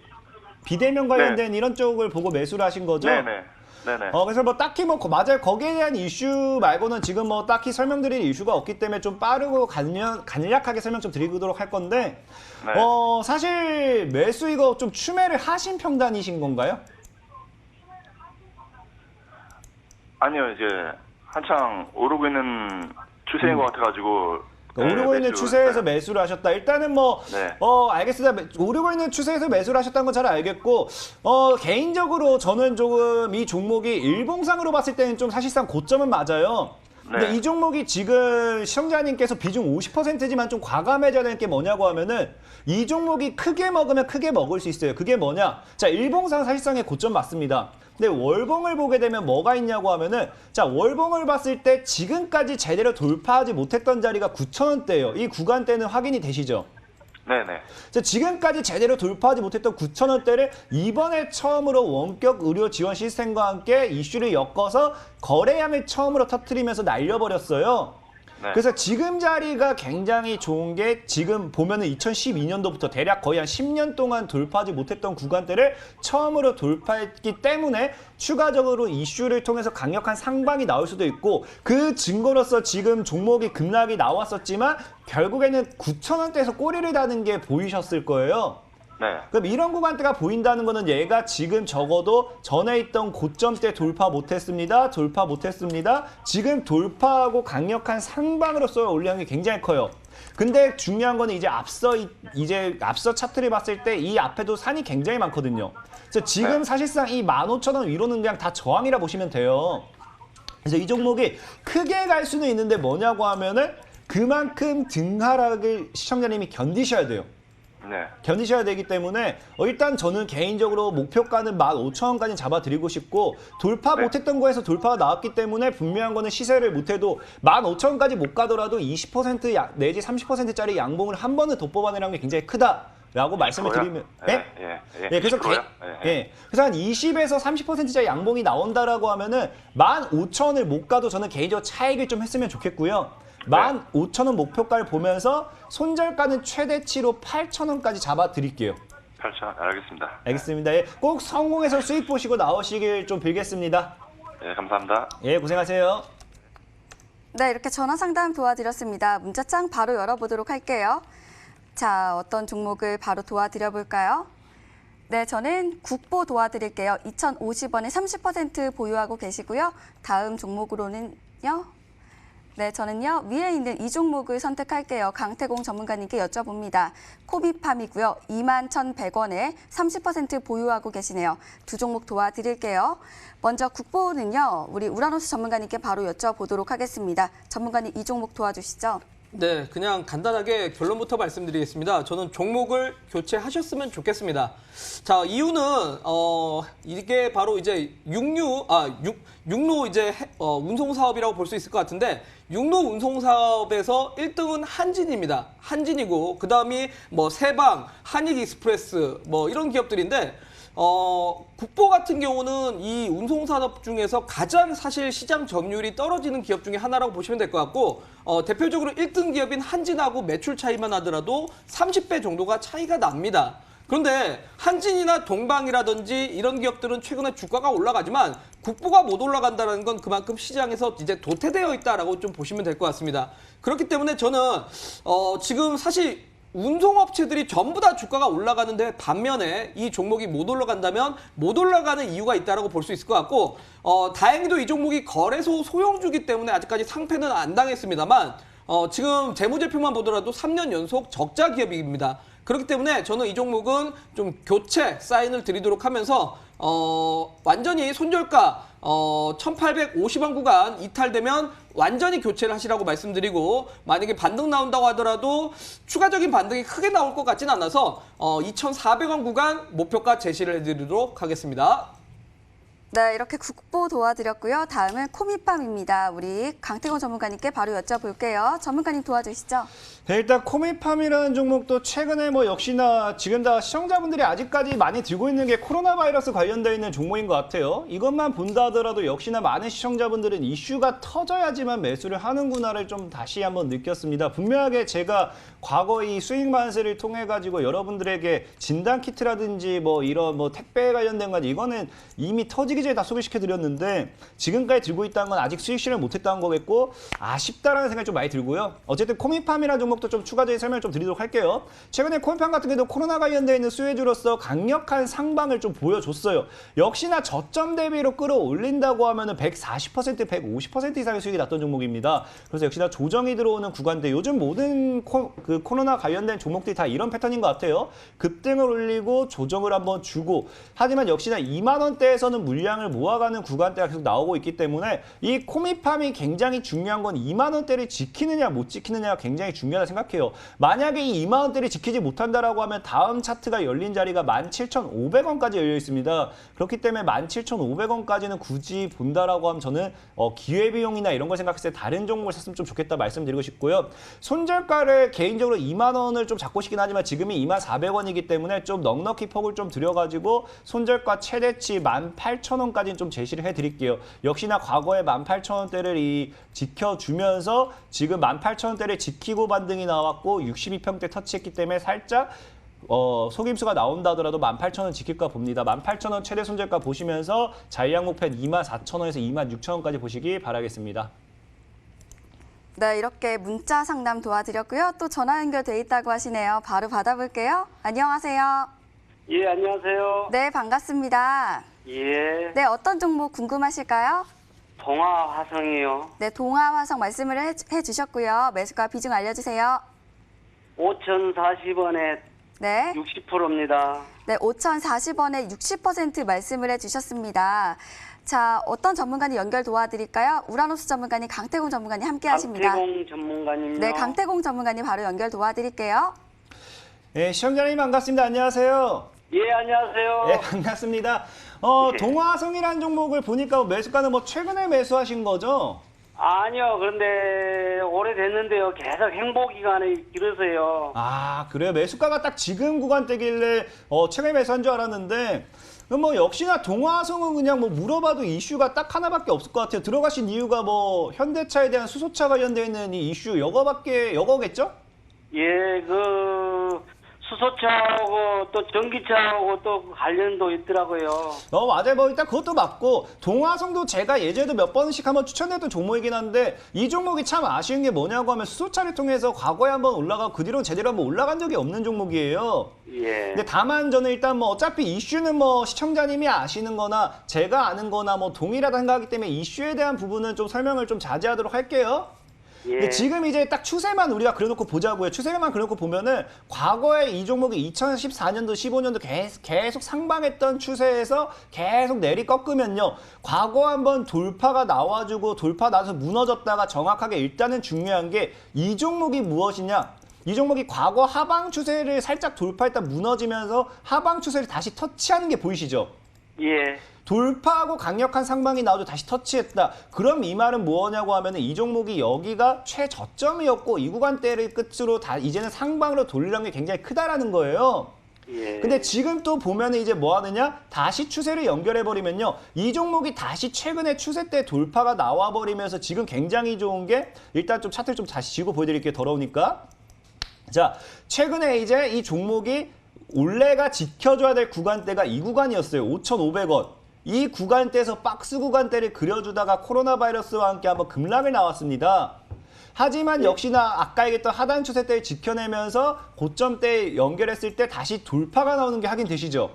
비대면 관련된 이런 쪽을 보고 매수를 하신 거죠? 네네. 네네. 그래서 뭐 딱히 뭐 맞아요. 거기에 대한 이슈 말고는 지금 뭐 딱히 설명드릴 이슈가 없기 때문에 좀 빠르고 간략하게 설명 좀 드리도록 할 건데 네. 사실 매수 이거 좀 추매를 하신 평단이신 건가요? 아니요, 이제 한창 오르고 있는 추세인 것 같아가지고. 오르고 있는 추세에서 네. 매수를 하셨다. 일단은 뭐, 네. 알겠습니다. 오르고 있는 추세에서 매수를 하셨다는 건 잘 알겠고, 개인적으로 저는 조금 이 종목이 일봉상으로 봤을 때는 좀 사실상 고점은 맞아요. 근데 네. 이 종목이 지금 시청자님께서 비중 50%지만 좀 과감해져야 되는 게 뭐냐고 하면은 이 종목이 크게 먹으면 크게 먹을 수 있어요. 그게 뭐냐? 자, 일봉상 사실상의 고점 맞습니다. 근데 월봉을 보게 되면 뭐가 있냐고 하면은 자, 월봉을 봤을 때 지금까지 제대로 돌파하지 못했던 자리가 9,000원대예요. 이 구간대는 확인이 되시죠? 네네. 지금까지 제대로 돌파하지 못했던 9,000원대를 이번에 처음으로 원격 의료 지원 시스템과 함께 이슈를 엮어서 거래량을 처음으로 터뜨리면서 날려버렸어요. 네. 그래서 지금 자리가 굉장히 좋은 게 지금 보면은 2012년도부터 대략 거의 한 10년 동안 돌파하지 못했던 구간대를 처음으로 돌파했기 때문에 추가적으로 이슈를 통해서 강력한 상방이 나올 수도 있고 그 증거로서 지금 종목이 급락이 나왔었지만 결국에는 9,000원대에서 꼬리를 다는 게 보이셨을 거예요. 네. 그럼 이런 구간대가 보인다는 거는 얘가 지금 적어도 전에 있던 고점대 돌파 못했습니다. 지금 돌파하고 강력한 상방으로서 올라간 게 굉장히 커요. 근데 중요한 거는 이제 앞서 차트를 봤을 때 이 앞에도 산이 굉장히 많거든요. 그래서 지금 네. 사실상 이 15,000원 위로는 그냥 다 저항이라 보시면 돼요. 그래서 이 종목이 크게 갈 수는 있는데 뭐냐고 하면은 그만큼 등하락을 시청자님이 견디셔야 돼요. 네. 견디셔야 되기 때문에 일단 저는 개인적으로 목표가는 15,000원까지 잡아드리고 싶고 돌파 네. 못했던 거에서 돌파가 나왔기 때문에 분명한 거는 시세를 못해도 15,000원까지 못 가더라도 20% 내지 30%짜리 양봉을 한 번은 더 뽑아내라는 게 굉장히 크다라고 말씀을 20%요? 드리면 예. 그래서 20%요? 그래서 한 20에서 30%짜리 양봉이 나온다라고 하면은 15,000원을 못 가도 저는 개인적으로 차익을 좀 했으면 좋겠고요. 15,000원 목표가를 보면서 손절가는 최대치로 8,000원까지 잡아드릴게요. 8,000원 알겠습니다. 알겠습니다. 예, 꼭 성공해서 수익 보시고 나오시길 좀 빌겠습니다. 예, 감사합니다. 예, 고생하세요. 네, 이렇게 전화 상담 도와드렸습니다. 문자창 바로 열어보도록 할게요. 자, 어떤 종목을 바로 도와드려 볼까요? 네, 저는 국보 도와드릴게요. 2,050원에 30% 보유하고 계시고요. 다음 종목으로는요. 네, 저는요. 위에 있는 이 종목을 선택할게요. 강태공 전문가님께 여쭤봅니다. 코비팜이고요. 21,100원에 30% 보유하고 계시네요. 두 종목 도와드릴게요. 먼저 국보는요. 우리 우라노스 전문가님께 바로 여쭤보도록 하겠습니다. 전문가님 이 종목 도와주시죠. 네, 그냥 간단하게 결론부터 말씀드리겠습니다. 저는 종목을 교체하셨으면 좋겠습니다. 자, 이유는 이게 바로 이제 육로 이제 운송 사업이라고 볼 수 있을 것 같은데 육로 운송 사업에서 1등은 한진입니다. 한진이고 그다음이 뭐 세방, 한익익스프레스 뭐 이런 기업들인데 국보 같은 경우는 이 운송산업 중에서 가장 사실 시장 점유율이 떨어지는 기업 중에 하나라고 보시면 될 것 같고 대표적으로 1등 기업인 한진하고 매출 차이만 하더라도 30배 정도가 차이가 납니다. 그런데 한진이나 동방이라든지 이런 기업들은 최근에 주가가 올라가지만 국보가 못 올라간다는 건 그만큼 시장에서 이제 도태되어 있다라고 좀 보시면 될 것 같습니다. 그렇기 때문에 저는 지금 사실 운송업체들이 전부 다 주가가 올라가는데 반면에 이 종목이 못 올라간다면 못 올라가는 이유가 있다고 볼 수 있을 것 같고 다행히도 이 종목이 거래소 소형주기 때문에 아직까지 상패는 안 당했습니다만 지금 재무제표만 보더라도 3년 연속 적자 기업입니다. 그렇기 때문에 저는 이 종목은 좀 교체 사인을 드리도록 하면서 완전히 손절가 1,850원 구간 이탈되면 완전히 교체를 하시라고 말씀드리고 만약에 반등 나온다고 하더라도 추가적인 반등이 크게 나올 것 같진 않아서 2,400원 구간 목표가 제시를 해드리도록 하겠습니다. 네, 이렇게 국보 도와드렸고요. 다음은 코미팜입니다. 우리 강태공 전문가님께 바로 여쭤볼게요. 전문가님 도와주시죠. 네, 일단 코미팜이라는 종목도 최근에 뭐 역시나 지금 다 시청자분들이 아직까지 많이 들고 있는 게 코로나 바이러스 관련되어 있는 종목인 것 같아요. 이것만 본다 하더라도 역시나 많은 시청자분들은 이슈가 터져야지만 매수를 하는구나를 좀 다시 한번 느꼈습니다. 분명하게 제가 과거 이 수익 만세를 통해 가지고 여러분들에게 진단 키트라든지 뭐 이런 뭐 택배 관련된 거 이거는 이미 터지기 전에 다 소개시켜 드렸는데 지금까지 들고 있다는 건 아직 수익 실현 못했다는 거겠고 아쉽다라는 생각이 좀 많이 들고요. 어쨌든 코미팜이라는 종목도 좀 추가적인 설명을 좀 드리도록 할게요. 최근에 코미팜 같은 경우도 코로나 관련되어 있는 수혜주로서 강력한 상방을 좀 보여줬어요. 역시나 저점 대비로 끌어올린다고 하면은 140%, 150% 이상의 수익이 났던 종목입니다. 그래서 역시나 조정이 들어오는 구간대 요즘 모든 코로나 관련된 종목들이 다 이런 패턴인 것 같아요. 급등을 올리고 조정을 한번 주고 하지만 역시나 2만 원대에서는 물량을 모아가는 구간대가 계속 나오고 있기 때문에 이 코미팜이 굉장히 중요한 건 2만 원대를 지키느냐 못 지키느냐가 굉장히 중요하다 생각해요. 만약에 이 2만 원대를 지키지 못한다라고 하면 다음 차트가 열린 자리가 17,500원까지 열려 있습니다. 그렇기 때문에 17,500원까지는 굳이 본다라고 하면 저는 기회비용이나 이런 걸 생각했을 때 다른 종목을 샀으면 좀 좋겠다 말씀드리고 싶고요. 손절가를 개인적으로 2만 원을 좀 잡고 싶긴 하지만 지금이 24,000원이기 때문에 좀 넉넉히 폭을 좀 들여가지고 손절가 최대치 18,000원까지는 좀 제시를 해드릴게요. 역시나 과거에 18,000원대를 지켜주면서 지금 18,000원대를 지키고 반등이 나왔고 62평대 터치했기 때문에 살짝 속임수가 나온다 하더라도 18,000원 지킬까 봅니다. 18,000원 최대 손절가 보시면서 잔량 목표는 24,000원에서 26,000원까지 보시기 바라겠습니다. 네, 이렇게 문자 상담 도와드렸고요. 또 전화 연결돼 있다고 하시네요. 바로 받아볼게요. 안녕하세요. 예, 안녕하세요. 네, 반갑습니다. 예, 네, 어떤 종목 궁금하실까요? 동아화성이요. 네, 동아화성 말씀을 해주셨고요. 매수가 비중 알려주세요. 5,040원에 네, 60%입니다. 네, 5,040원에 60% 말씀을 해주셨습니다. 자, 어떤 전문가님 연결 도와드릴까요? 우라노스 전문가님, 강태공 전문가님 함께 하십니다. 강태공 전문가님요. 네, 강태공 전문가님 바로 연결 도와드릴게요. 네, 시청자님 반갑습니다. 안녕하세요. 예, 안녕하세요. 네, 반갑습니다. 동화성이라는 종목을 보니까 매수가는 뭐 최근에 매수하신 거죠? 아니요, 그런데 오래됐는데요. 계속 행보 기간이 길어서요. 아, 그래요? 매수가가 딱 지금 구간대길래 최근에 매수한 줄 알았는데 그럼 뭐 역시나 동화성은 그냥 뭐 물어봐도 이슈가 딱 하나밖에 없을 것 같아요. 들어가신 이유가 뭐 현대차에 대한 수소차 관련되어 있는 이 이슈 이거겠죠? 예, 수소차하고 또 전기차하고 또 관련도 있더라고요. 맞아요. 뭐 일단 그것도 맞고 동화성도 제가 예전에도 몇 번씩 한번 추천했던 종목이긴 한데 이 종목이 참 아쉬운 게 뭐냐고 하면 수소차를 통해서 과거에 한번 올라가고 그 뒤로는 제대로 한번 올라간 적이 없는 종목이에요. 예. 근데 다만 저는 일단 뭐 어차피 이슈는 뭐 시청자님이 아시는 거나 제가 아는 거나 뭐 동일하다 생각하기 때문에 이슈에 대한 부분은 좀 설명을 좀 자제하도록 할게요. 예. 근데 지금 이제 딱 추세만 우리가 그려놓고 보자고요. 추세만 그려놓고 보면은 과거에 이 종목이 2014년도, 15년도 계속 상방했던 추세에서 계속 내리 꺾으면요. 과거 한번 돌파가 나와주고 돌파 나서 무너졌다가 정확하게 일단은 중요한 게 이 종목이 무엇이냐. 이 종목이 과거 하방 추세를 살짝 돌파했다 무너지면서 하방 추세를 다시 터치하는 게 보이시죠? 예. 돌파하고 강력한 상방이 나오죠. 다시 터치했다. 그럼 이 말은 뭐냐고 하면은 이 종목이 여기가 최저점이었고 이 구간대를 끝으로 다 이제는 상방으로 돌리는 게 굉장히 크다라는 거예요. 예. 근데 지금 또 보면은 이제 뭐 하느냐? 다시 추세를 연결해 버리면요. 이 종목이 다시 최근에 추세 때 돌파가 나와 버리면서 지금 굉장히 좋은 게 일단 좀 차트를 좀 다시 지고 보여 드릴게요. 더러우니까. 자, 최근에 이제 이 종목이 올해가 지켜줘야 될 구간대가 이 구간이었어요. 5,500원. 이 구간대에서 박스 구간대를 그려주다가 코로나 바이러스와 함께 한번 급락을 나왔습니다. 하지만 역시나 아까 얘기했던 하단 추세대를 지켜내면서 고점대에 연결했을 때 다시 돌파가 나오는 게 확인되시죠?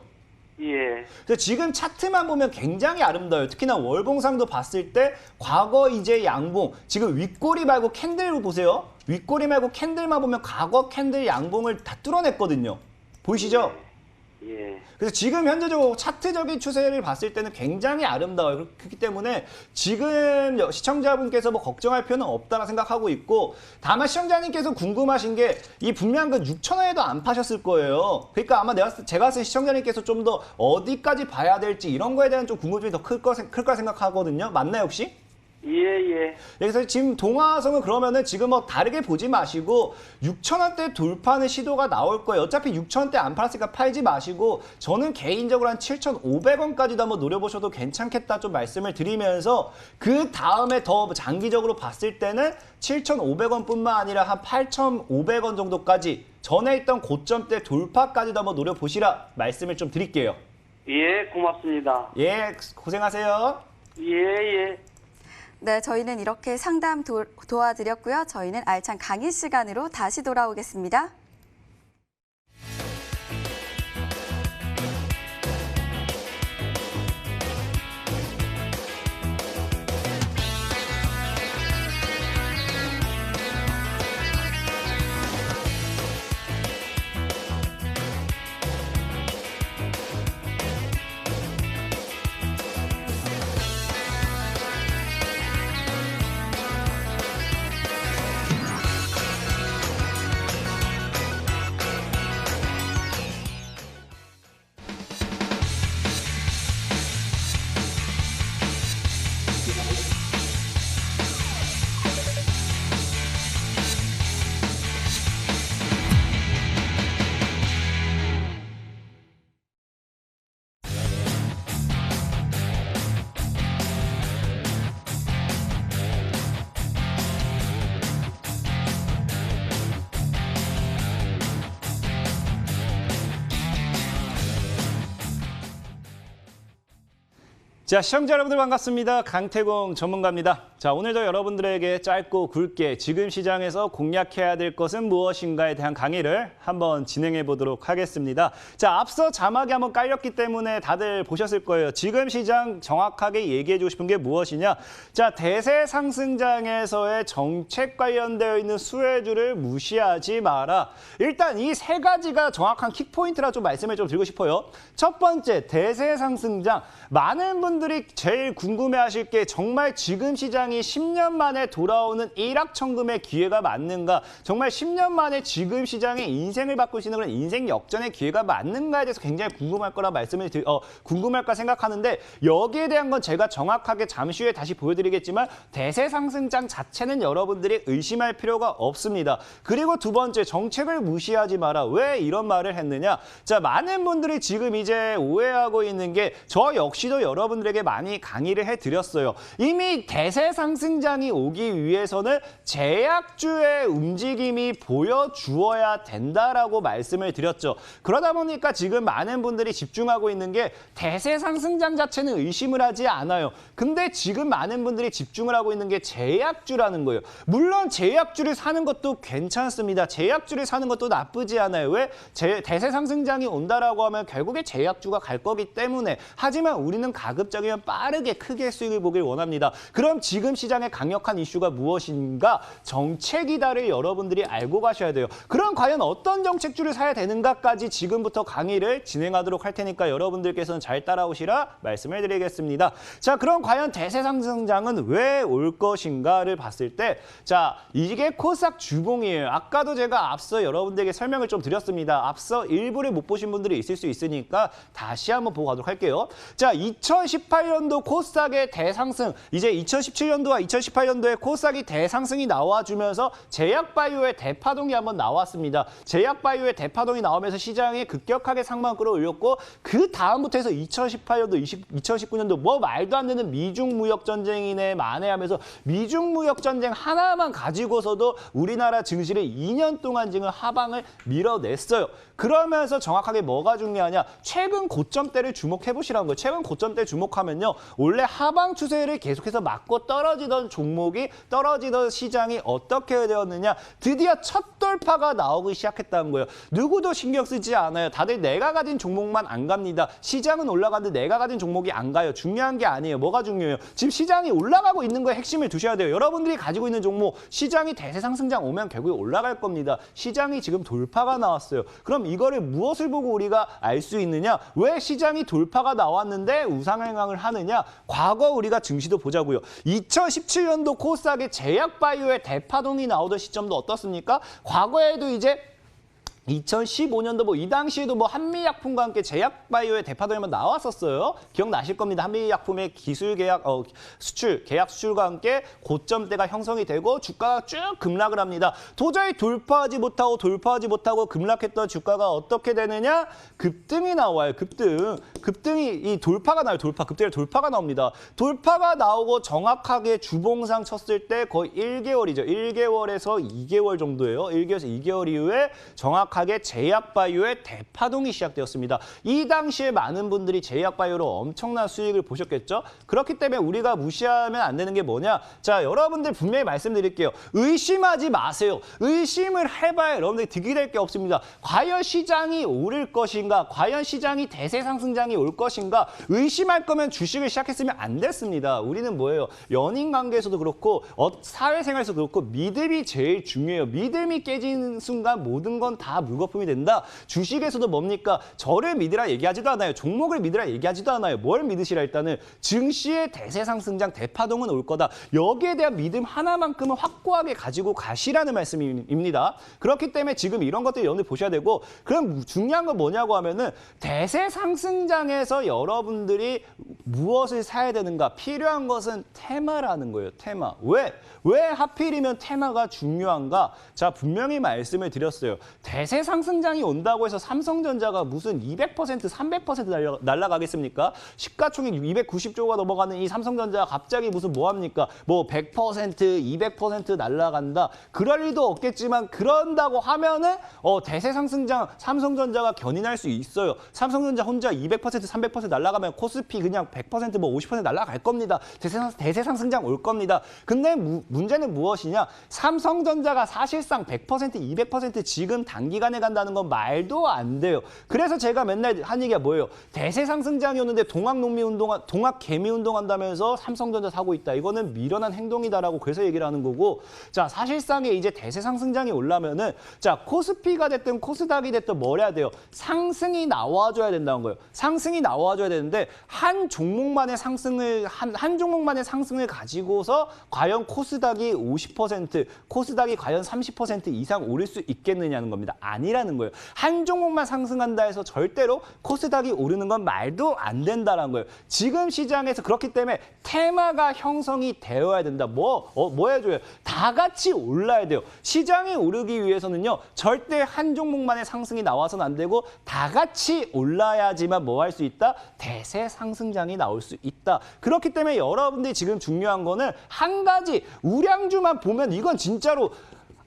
예. 그래서 지금 차트만 보면 굉장히 아름다워요. 특히나 월봉상도 봤을 때 과거 이제 양봉, 지금 윗꼬리 말고 캔들을 보세요. 윗꼬리 말고 캔들만 보면 과거 캔들 양봉을 다 뚫어냈거든요. 보이시죠? 예. 그래서 지금 현재적으로 차트적인 추세를 봤을 때는 굉장히 아름다워요. 그렇기 때문에 지금 시청자분께서 뭐 걱정할 필요는 없다라 생각하고 있고 다만 시청자님께서 궁금하신 게 이 분명 그 6,000원에도 안 파셨을 거예요. 그러니까 아마 제가 봤을 때 시청자님께서 좀 더 어디까지 봐야 될지 이런 거에 대한 좀 궁금증이 더 클 거라 생각하거든요. 맞나요 혹시? 예. 그래서 지금 동화성은 그러면은 지금 뭐 다르게 보지 마시고 6,000원대 돌파하는 시도가 나올 거예요. 어차피 6,000원대 안 팔았으니까 팔지 마시고 저는 개인적으로 한 7,500원까지도 한번 노려보셔도 괜찮겠다 좀 말씀을 드리면서 그 다음에 더 장기적으로 봤을 때는 7,500원뿐만 아니라 한 8,500원 정도까지 전에 있던 고점대 돌파까지도 한번 노려보시라 말씀을 좀 드릴게요. 예, 고맙습니다. 예, 고생하세요. 예. 네, 저희는 이렇게 상담 도와드렸고요. 저희는 알찬 강의 시간으로 다시 돌아오겠습니다. 자, 시청자 여러분들 반갑습니다. 강태공 전문가입니다. 자, 오늘도 여러분들에게 짧고 굵게 지금 시장에서 공략해야 될 것은 무엇인가에 대한 강의를 한번 진행해 보도록 하겠습니다. 자, 앞서 자막이 한번 깔렸기 때문에 다들 보셨을 거예요. 지금 시장 정확하게 얘기해 주고 싶은 게 무엇이냐? 자, 대세 상승장에서의 정책 관련되어 있는 수혜주를 무시하지 마라. 일단 이 세 가지가 정확한 킥포인트라 좀 말씀을 좀 드리고 싶어요. 첫 번째, 대세 상승장. 많은 분들이 제일 궁금해하실 게 정말 지금 시장이 시장이 10년 만에 돌아오는 일확천금의 기회가 맞는가? 정말 10년 만에 지금 시장의 인생을 바꾸시는 그런 인생 역전의 기회가 맞는가에 대해서 굉장히 궁금할 거라 궁금할까 생각하는데 여기에 대한 건 제가 정확하게 잠시 후에 다시 보여드리겠지만 대세 상승장 자체는 여러분들이 의심할 필요가 없습니다. 그리고 두 번째, 정책을 무시하지 마라. 왜 이런 말을 했느냐? 자, 많은 분들이 지금 이제 오해하고 있는 게 저 역시도 여러분들에게 많이 강의를 해드렸어요. 이미 대세 상승장이 오기 위해서는 제약주의 움직임이 보여주어야 된다라고 말씀을 드렸죠. 그러다 보니까 지금 많은 분들이 집중하고 있는 게 대세 상승장 자체는 의심을 하지 않아요. 근데 지금 많은 분들이 집중을 하고 있는 게 제약주라는 거예요. 물론 제약주를 사는 것도 괜찮습니다. 제약주를 사는 것도 나쁘지 않아요. 왜? 대세 상승장이 온다라고 하면 결국에 제약주가 갈 거기 때문에. 하지만 우리는 가급적이면 빠르게 크게 수익을 보길 원합니다. 그럼 지금 시장의 강력한 이슈가 무엇인가? 정책이다를 여러분들이 알고 가셔야 돼요. 그럼 과연 어떤 정책주를 사야 되는가까지 지금부터 강의를 진행하도록 할 테니까 여러분들께서는 잘 따라오시라 말씀을 드리겠습니다. 자, 그럼 과연 대세 상승장은 왜 올 것인가를 봤을 때, 자, 이게 코스닥 주봉이에요. 아까도 제가 앞서 여러분들에게 설명을 좀 드렸습니다. 앞서 일부를 못 보신 분들이 있을 수 있으니까 다시 한번 보고 가도록 할게요. 자, 2018년도 코스닥의 대상승, 이제 2017년도와 2018년도에 코스닥이 대상승이 나와주면서 제약바이오의 대파동이 한번 나왔습니다. 제약바이오의 대파동이 나오면서 시장이 급격하게 상방 끌어올렸고 그 다음부터 해서 2018년도, 2019년도 뭐 말도 안 되는 미중 무역 전쟁이네 만에 하면서 미중 무역 전쟁 하나만 가지고서도 우리나라 증시를 2년 동안 지금 하방을 밀어냈어요. 그러면서 정확하게 뭐가 중요하냐? 최근 고점대를 주목해 보시라는 거예요. 최근 고점대 주목하면요. 원래 하방 추세를 계속해서 막고 떨어지던 종목이, 떨어지던 시장이 어떻게 되었느냐? 드디어 첫 돌파가 나오기 시작했다는 거예요. 누구도 신경 쓰지 않아요. 다들 내가 가진 종목만 안 갑니다. 시장은 올라가는데 내가 가진 종목이 안 가요. 중요한 게 아니에요. 뭐가 중요해요? 지금 시장이 올라가고 있는 거에 핵심을 두셔야 돼요. 여러분들이 가지고 있는 종목, 시장이 대세 상승장 오면 결국에 올라갈 겁니다. 시장이 지금 돌파가 나왔어요. 그럼 이거를 무엇을 보고 우리가 알 수 있느냐? 왜 시장이 돌파가 나왔는데 우상향을 하느냐? 과거 우리가 증시도 보자고요. 2017년도 코스닥의 제약바이오의 대파동이 나오던 시점도 어떻습니까? 과거에도 이제 2015년도 뭐 이 당시에도 뭐 한미약품과 함께 제약바이오의 대파동이 한번 나왔었어요. 기억나실 겁니다. 한미약품의 기술 계약, 계약 수출과 함께 고점대가 형성이 되고 주가가 쭉 급락을 합니다. 도저히 돌파하지 못하고 급락했던 주가가 어떻게 되느냐? 급등이 나와요. 급등이 이 돌파가 나요. 급등의 돌파가 나옵니다. 돌파가 나오고 정확하게 주봉상 쳤을 때 거의 1개월이죠. 1개월에서 2개월 정도예요. 1개월에서 2개월 이후에 정확하게 제약바이오의 대파동이 시작되었습니다. 이 당시에 많은 분들이 제약바이오로 엄청난 수익을 보셨겠죠? 그렇기 때문에 우리가 무시하면 안 되는 게 뭐냐? 자, 여러분들 분명히 말씀드릴게요. 의심하지 마세요. 의심을 해봐야 여러분들이 득이 될 게 없습니다. 과연 시장이 오를 것인가? 과연 시장이 대세 상승장이 올 것인가? 의심할 거면 주식을 시작했으면 안 됐습니다. 우리는 뭐예요? 연인 관계에서도 그렇고 사회생활에서도 그렇고 믿음이 제일 중요해요. 믿음이 깨지는 순간 모든 건 다 물거품이 된다. 주식에서도 뭡니까? 저를 믿으라 얘기하지도 않아요. 종목을 믿으라 얘기하지도 않아요. 뭘 믿으시라? 일단은 증시의 대세 상승장 대파동은 올 거다. 여기에 대한 믿음 하나만큼은 확고하게 가지고 가시라는 말씀입니다. 그렇기 때문에 지금 이런 것들 여러분들 보셔야 되고, 그럼 중요한 건 뭐냐고 하면은 대세 상승장에서 여러분들이 무엇을 사야 되는가? 필요한 것은 테마라는 거예요. 테마. 왜 하필이면 테마가 중요한가? 자, 분명히 말씀을 드렸어요. 대세 상승장이 온다고 해서 삼성전자가 무슨 200%, 300% 날아가겠습니까? 시가총액 290조가 넘어가는 이 삼성전자가 갑자기 무슨 뭐합니까? 뭐 100%, 200% 날아간다. 그럴 일도 없겠지만 그런다고 하면은 대세 상승장 삼성전자가 견인할 수 있어요. 삼성전자 혼자 200%, 300% 날아가면 코스피 그냥 100%, 뭐 50% 날아갈 겁니다. 대세 상승장 올 겁니다. 근데 문제는 무엇이냐? 삼성전자가 사실상 100%, 200% 지금 단기간 단기간에 간다는 건 말도 안 돼요. 그래서 제가 맨날 한 얘기가 뭐예요? 대세 상승장이 오는데 동학 개미 운동한다면서 삼성전자 사고 있다. 이거는 미련한 행동이다라고 그래서 얘기를 하는 거고, 자 사실상에 이제 대세 상승장이 올라면은 자 코스피가 됐든 코스닥이 됐든 뭘 해야 돼요? 상승이 나와줘야 된다는 거예요. 상승이 나와줘야 되는데 한 종목만의 상승을 한 종목만의 상승을 가지고서 과연 코스닥이 50%, 코스닥이 과연 30% 이상 오를 수 있겠느냐는 겁니다. 아니라는 거예요. 한 종목만 상승한다 해서 절대로 코스닥이 오르는 건 말도 안 된다는 거예요. 지금 시장에서 그렇기 때문에 테마가 형성이 되어야 된다. 뭐 해줘요? 다 같이 올라야 돼요. 시장이 오르기 위해서는요. 절대 한 종목만의 상승이 나와서는 안 되고 다 같이 올라야지만 뭐 할 수 있다? 대세 상승장이 나올 수 있다. 그렇기 때문에 여러분들이 지금 중요한 거는 한 가지 우량주만 보면 이건 진짜로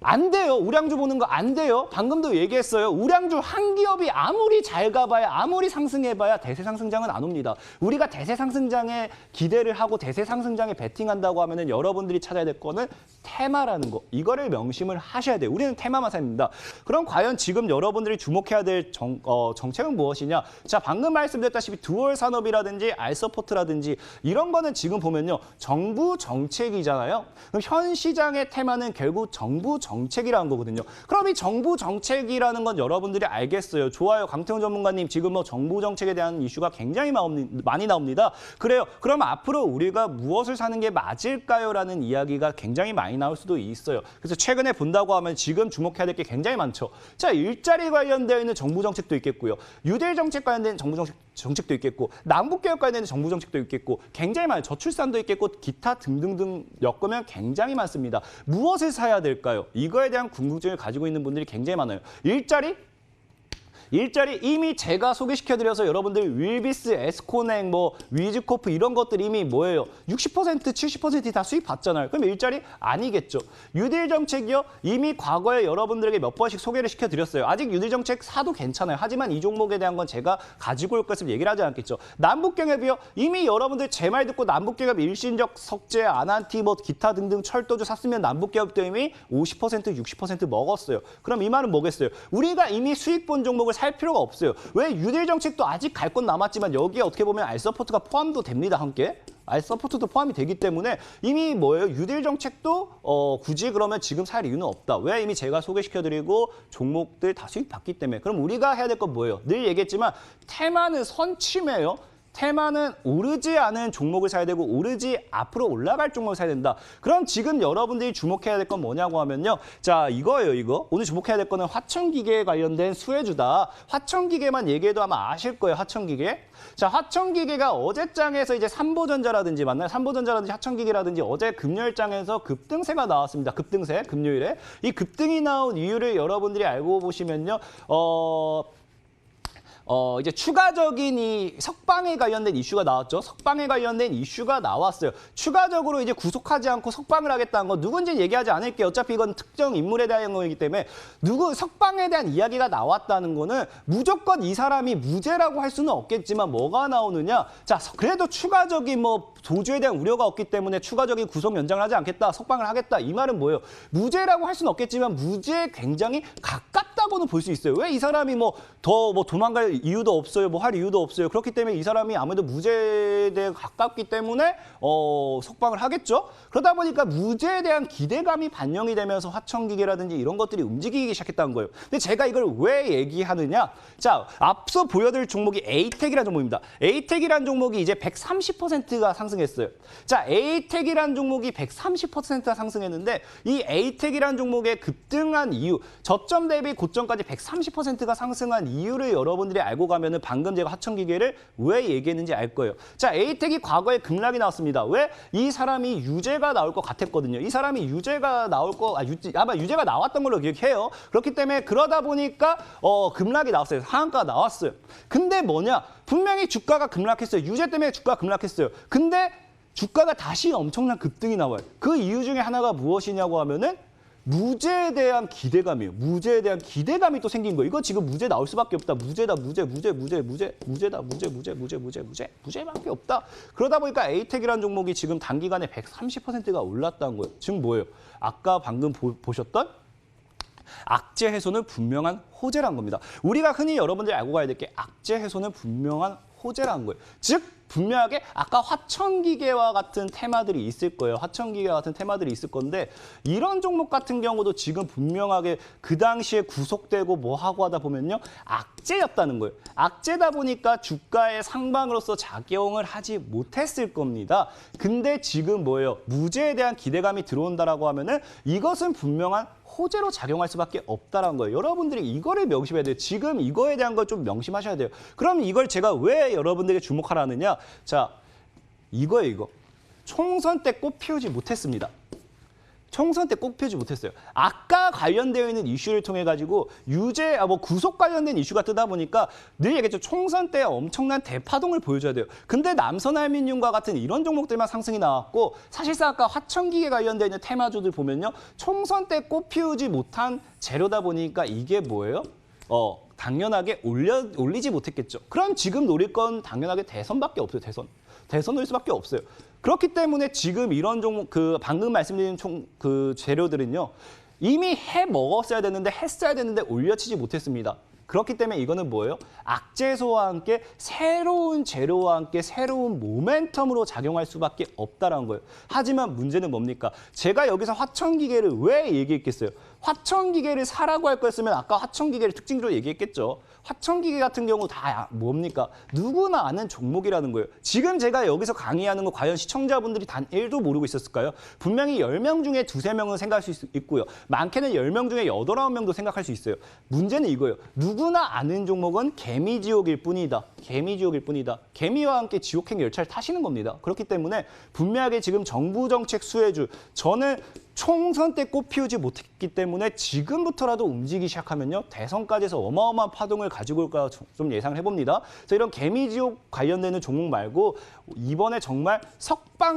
안 돼요. 우량주 보는 거 안 돼요. 방금도 얘기했어요. 우량주 한 기업이 아무리 잘 가봐야 아무리 상승해봐야 대세 상승장은 안 옵니다. 우리가 대세 상승장에 기대를 하고 대세 상승장에 베팅한다고 하면은 여러분들이 찾아야 될 거는 테마라는 거. 이거를 명심을 하셔야 돼요. 우리는 테마만 삽니다. 그럼 과연 지금 여러분들이 주목해야 될 정책은 무엇이냐? 자, 방금 말씀드렸다시피 두월 산업이라든지 알서포트라든지 이런 거는 지금 보면요. 정부 정책이잖아요. 그럼 현 시장의 테마는 결국 정부 정책이라는 거거든요. 그럼 이 정부 정책이라는 건 여러분들이 알겠어요. 좋아요. 강태훈 전문가님 지금 뭐 정부 정책에 대한 이슈가 굉장히 많이 나옵니다. 그래요. 그럼 앞으로 우리가 무엇을 사는 게 맞을까요? 라는 이야기가 굉장히 많이 나올 수도 있어요. 그래서 최근에 본다고 하면 지금 주목해야 될 게 굉장히 많죠. 자, 일자리 관련되어 있는 정부 정책도 있겠고요. 뉴딜 정책 관련된 정부 정책도 있겠고 남북개혁 관련된 정부 정책도 있겠고 굉장히 많아요. 저출산도 있겠고 기타 등등등 엮으면 굉장히 많습니다. 무엇을 사야 될까요? 이거에 대한 궁금증을 가지고 있는 분들이 굉장히 많아요. 일자리 이미 제가 소개시켜드려서 여러분들 윌비스, 에스코넥, 뭐 위즈코프 이런 것들 이미 뭐예요? 60%, 70% 다 수입 받잖아요. 그럼 일자리 아니겠죠. 뉴딜 정책이요? 이미 과거에 여러분들에게 몇 번씩 소개를 시켜드렸어요. 아직 뉴딜 정책 사도 괜찮아요. 하지만 이 종목에 대한 건 제가 가지고 올 것을 얘기를 하지 않겠죠. 남북경협이요? 이미 여러분들 제 말 듣고 남북경협 일신적, 석재, 아난티, 뭐 기타 등등 철도주 샀으면 남북경협도 이미 50%, 60% 먹었어요. 그럼 이 말은 뭐겠어요? 우리가 이미 수익 본 종목을 살 필요가 없어요. 왜? 뉴딜 정책도 아직 갈 건 남았지만 여기에 어떻게 보면 알서포트가 포함도 됩니다. 함께. 알서포트도 포함이 되기 때문에 이미 뭐예요? 뉴딜 정책도 굳이 그러면 지금 살 이유는 없다. 왜? 이미 제가 소개시켜드리고 종목들 다 수익 받기 때문에. 그럼 우리가 해야 될 건 뭐예요? 늘 얘기했지만 테마는 선취매요. 테마는 오르지 않은 종목을 사야 되고 오르지 앞으로 올라갈 종목을 사야 된다. 그럼 지금 여러분들이 주목해야 될 건 뭐냐고 하면요. 자, 이거예요, 이거. 오늘 주목해야 될 거는 화천기계에 관련된 수혜주다. 화천기계만 얘기해도 아마 아실 거예요, 화천기계. 자, 화천기계가 어제장에서 이제 삼보전자라든지 맞나요? 삼보전자라든지 화천기계라든지 어제 금요일장에서 급등세가 나왔습니다. 급등세, 금요일에. 이 급등이 나온 이유를 여러분들이 알고 보시면요. 이제 추가적인 이 석방에 관련된 이슈가 나왔죠. 석방에 관련된 이슈가 나왔어요. 추가적으로 이제 구속하지 않고 석방을 하겠다는 거 누군지 얘기하지 않을게요. 어차피 이건 특정 인물에 대한 거이기 때문에 석방에 대한 이야기가 나왔다는 거는 무조건 이 사람이 무죄라고 할 수는 없겠지만 뭐가 나오느냐. 자, 그래도 추가적인 뭐 도주에 대한 우려가 없기 때문에 추가적인 구속 연장을 하지 않겠다. 석방을 하겠다. 이 말은 뭐예요? 무죄라고 할 수는 없겠지만 무죄에 굉장히 가깝다고는 볼 수 있어요. 왜 이 사람이 더 도망갈 이유도 없어요. 뭐 할 이유도 없어요. 그렇기 때문에 이 사람이 아무래도 무죄에 대해 가깝기 때문에 석방을 하겠죠. 그러다 보니까 무죄에 대한 기대감이 반영이 되면서 화천기계라든지 이런 것들이 움직이기 시작했다는 거예요. 근데 제가 이걸 왜 얘기하느냐? 자, 앞서 보여드릴 종목이 에이텍이라는 종목입니다. 에이텍이라는 종목이 이제 130%가 상승했어요. 자, 에이텍이라는 종목이 130%가 상승했는데 이 에이텍이라는 종목의 급등한 이유, 저점 대비 고점까지 130%가 상승한 이유를 여러분들이 알고 가면은 방금 제가 화천기계를 왜 얘기했는지 알 거예요. 자, 에이텍이 과거에 급락이 나왔습니다. 왜? 이 사람이 유죄가 나올 것 같았거든요. 이 사람이 유죄가 아마 유죄가 나왔던 걸로 기억해요. 그렇기 때문에 그러다 보니까 급락이 나왔어요. 하한가가 나왔어요. 근데 뭐냐? 분명히 주가가 급락했어요. 유죄 때문에 주가가 급락했어요. 근데 주가가 다시 엄청난 급등이 나와요. 그 이유 중에 하나가 무엇이냐고 하면은 무죄에 대한 기대감이에요. 무죄에 대한 기대감이 또 생긴 거예요. 이거 지금 무죄 나올 수밖에 없다. 무죄다, 무죄다, 무죄밖에 없다. 그러다 보니까 에이텍이라는 종목이 지금 단기간에 130%가 올랐다는 거예요. 지금 뭐예요? 아까 방금 보셨던 악재 해소는 분명한 호재란 겁니다. 우리가 흔히 여러분들이 알고 가야 될 게 악재 해소는 분명한 호재라는 거예요. 즉 분명하게 아까 화천기계와 같은 테마들이 있을 거예요. 화천기계와 같은 테마들이 있을 건데 이런 종목 같은 경우도 지금 분명하게 그 당시에 구속되고 뭐 하고 하다 보면요. 악재였다는 거예요. 악재다 보니까 주가의 상방으로서 작용을 하지 못했을 겁니다. 근데 지금 뭐예요? 무죄에 대한 기대감이 들어온다라고 하면은 이것은 분명한 호재로 작용할 수밖에 없다는 거예요. 여러분들이 이거를 명심해야 돼요. 지금 이거에 대한 걸 좀 명심하셔야 돼요. 그럼 이걸 제가 왜 여러분들에게 주목하라느냐? 자, 이거예요, 이거. 총선 때 꽃 피우지 못했습니다. 총선 때 꼭 피우지 못했어요. 아까 관련되어 있는 이슈를 통해 가지고 구속 관련된 이슈가 뜨다 보니까 늘 얘기했죠. 총선 때 엄청난 대파동을 보여줘야 돼요. 근데 남선알미늄과 같은 이런 종목들만 상승이 나왔고 사실상 아까 화천기계 관련되어 있는 테마주들 보면요. 총선 때 꼭 피우지 못한 재료다 보니까 이게 뭐예요? 당연하게 올리지 못했겠죠. 그럼 지금 노릴 건 당연하게 대선밖에 없어요. 대선 노릴 수밖에 없어요. 그렇기 때문에 지금 이런 종목, 방금 말씀드린 재료들은요, 이미 해 먹었어야 됐는데, 했어야 됐는데 올려치지 못했습니다. 그렇기 때문에 이거는 뭐예요? 악재소와 함께 새로운 재료와 함께 새로운 모멘텀으로 작용할 수밖에 없다는 거예요. 하지만 문제는 뭡니까? 제가 여기서 화천기계를 왜 얘기했겠어요? 화천기계를 사라고 할 거였으면 아까 화천기계를 특징적으로 얘기했겠죠. 화천기계 같은 경우 다 뭡니까? 누구나 아는 종목이라는 거예요. 지금 제가 여기서 강의하는 거 과연 시청자분들이 단 1도 모르고 있었을까요? 분명히 10명 중에 2~3명은 생각할 수 있고요. 많게는 10명 중에 8, 9명도 생각할 수 있어요. 문제는 이거예요. 누구나 아는 종목은 개미지옥일 뿐이다. 개미지옥일 뿐이다. 개미와 함께 지옥행 열차를 타시는 겁니다. 그렇기 때문에 분명하게 지금 정부 정책 수혜주, 저는 총선 때 꽃 피우지 못했기 때문에 지금부터라도 움직이기 시작하면요. 대선까지 해서 어마어마한 파동을 가지고 올까 좀 예상을 해봅니다. 그래서 이런 개미지옥 관련되는 종목 말고 이번에 정말 석방이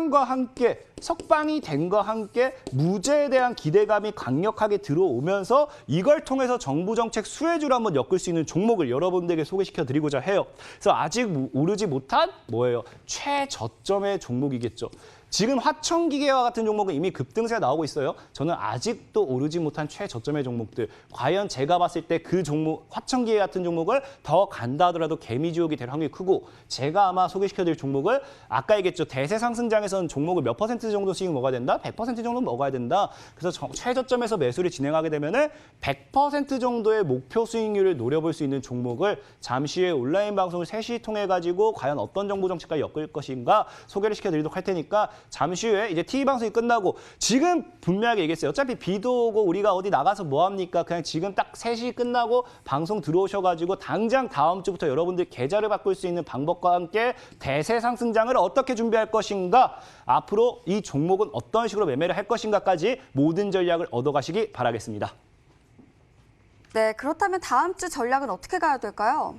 된과 함께 무죄에 대한 기대감이 강력하게 들어오면서 이걸 통해서 정부 정책 수혜주로 한번 엮을 수 있는 종목을 여러분들에게 소개시켜 드리고자 해요. 그래서 아직 오르지 못한 뭐예요? 최저점의 종목이겠죠. 지금 화천기계와 같은 종목은 이미 급등세가 나오고 있어요. 저는 아직도 오르지 못한 최저점의 종목들. 과연 제가 봤을 때 그 종목, 화천기계 같은 종목을 더 간다 하더라도 개미지옥이 될 확률이 크고 제가 아마 소개시켜드릴 종목을 아까 얘기했죠. 대세 상승장에서는 종목을 몇 퍼센트 정도씩 먹어야 된다? 100% 정도 먹어야 된다. 그래서 최저점에서 매수를 진행하게 되면 100% 정도의 목표 수익률을 노려볼 수 있는 종목을 잠시 후에 온라인 방송을 3시 통해 가지고 과연 어떤 정부 정책과 엮을 것인가 소개를 시켜드리도록 할 테니까 잠시 후에 이제 TV 방송이 끝나고 지금 분명하게 얘기했어요. 어차피 비도 오고 우리가 어디 나가서 뭐 합니까? 그냥 지금 딱 3시 끝나고 방송 들어오셔가지고 당장 다음 주부터 여러분들 계좌를 바꿀 수 있는 방법과 함께 대세 상승장을 어떻게 준비할 것인가, 앞으로 이 종목은 어떤 식으로 매매를 할 것인가까지 모든 전략을 얻어가시기 바라겠습니다. 네, 그렇다면 다음 주 전략은 어떻게 가야 될까요?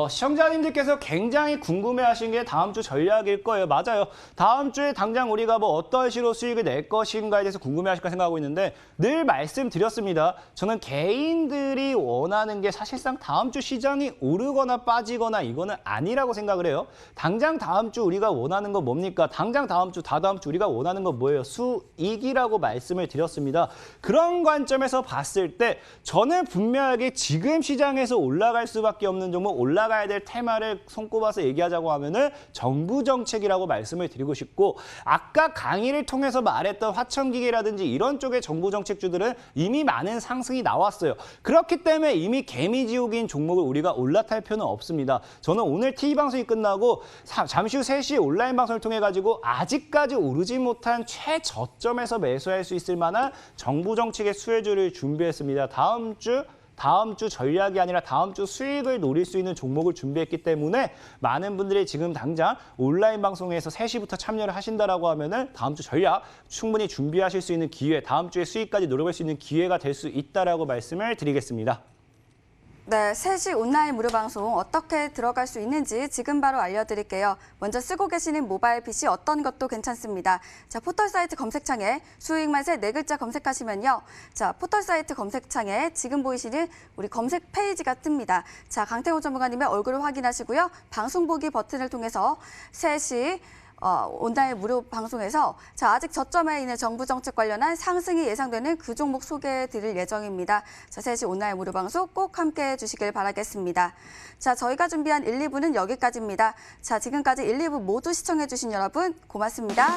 시청자님들께서 굉장히 궁금해하신 게 다음 주 전략일 거예요. 맞아요. 다음 주에 당장 우리가 뭐 어떤 식으로 수익을 낼 것인가에 대해서 궁금해하실까 생각하고 있는데 늘 말씀드렸습니다. 저는 개인들이 원하는 게 사실상 다음 주 시장이 오르거나 빠지거나 이거는 아니라고 생각을 해요. 당장 다음 주 우리가 원하는 건 뭡니까? 당장 다음 주, 다다음 주 우리가 원하는 건 뭐예요? 수익이라고 말씀을 드렸습니다. 그런 관점에서 봤을 때 저는 분명하게 지금 시장에서 올라갈 수밖에 없는 종목, 올라가야 될 테마를 손꼽아서 얘기하자고 하면은 정부 정책이라고 말씀을 드리고 싶고, 아까 강의를 통해서 말했던 화천기계라든지 이런 쪽의 정부 정책주들은 이미 많은 상승이 나왔어요. 그렇기 때문에 이미 개미지옥인 종목을 우리가 올라탈 필요는 없습니다. 저는 오늘 TV 방송이 끝나고 잠시 후 3시 온라인 방송을 통해 가지고 아직까지 오르지 못한 최저점에서 매수할 수 있을 만한 정부 정책의 수혜주를 준비했습니다. 다음 주 전략이 아니라 다음 주 수익을 노릴 수 있는 종목을 준비했기 때문에 많은 분들이 지금 당장 온라인 방송에서 3시부터 참여를 하신다라고 하면은 다음 주 전략 충분히 준비하실 수 있는 기회, 다음 주에 수익까지 노려볼 수 있는 기회가 될 수 있다라고 말씀을 드리겠습니다. 네, 3시 온라인 무료 방송 어떻게 들어갈 수 있는지 지금 바로 알려드릴게요. 먼저 쓰고 계시는 모바일 PC 어떤 것도 괜찮습니다. 자, 포털 사이트 검색창에 수익 맛의 4글자 검색하시면요. 자, 포털 사이트 검색창에 지금 보이시는 우리 검색 페이지가 뜹니다. 자, 강태호 전문가님의 얼굴을 확인하시고요. 방송 보기 버튼을 통해서 3시 온라인 무료 방송에서 자, 아직 저점에 있는 정부 정책 관련한 상승이 예상되는 그 종목 소개해 드릴 예정입니다. 자, 3시 온라인 무료 방송 꼭 함께 해 주시길 바라겠습니다. 자, 저희가 준비한 1, 2부는 여기까지입니다. 자, 지금까지 1, 2부 모두 시청해 주신 여러분 고맙습니다.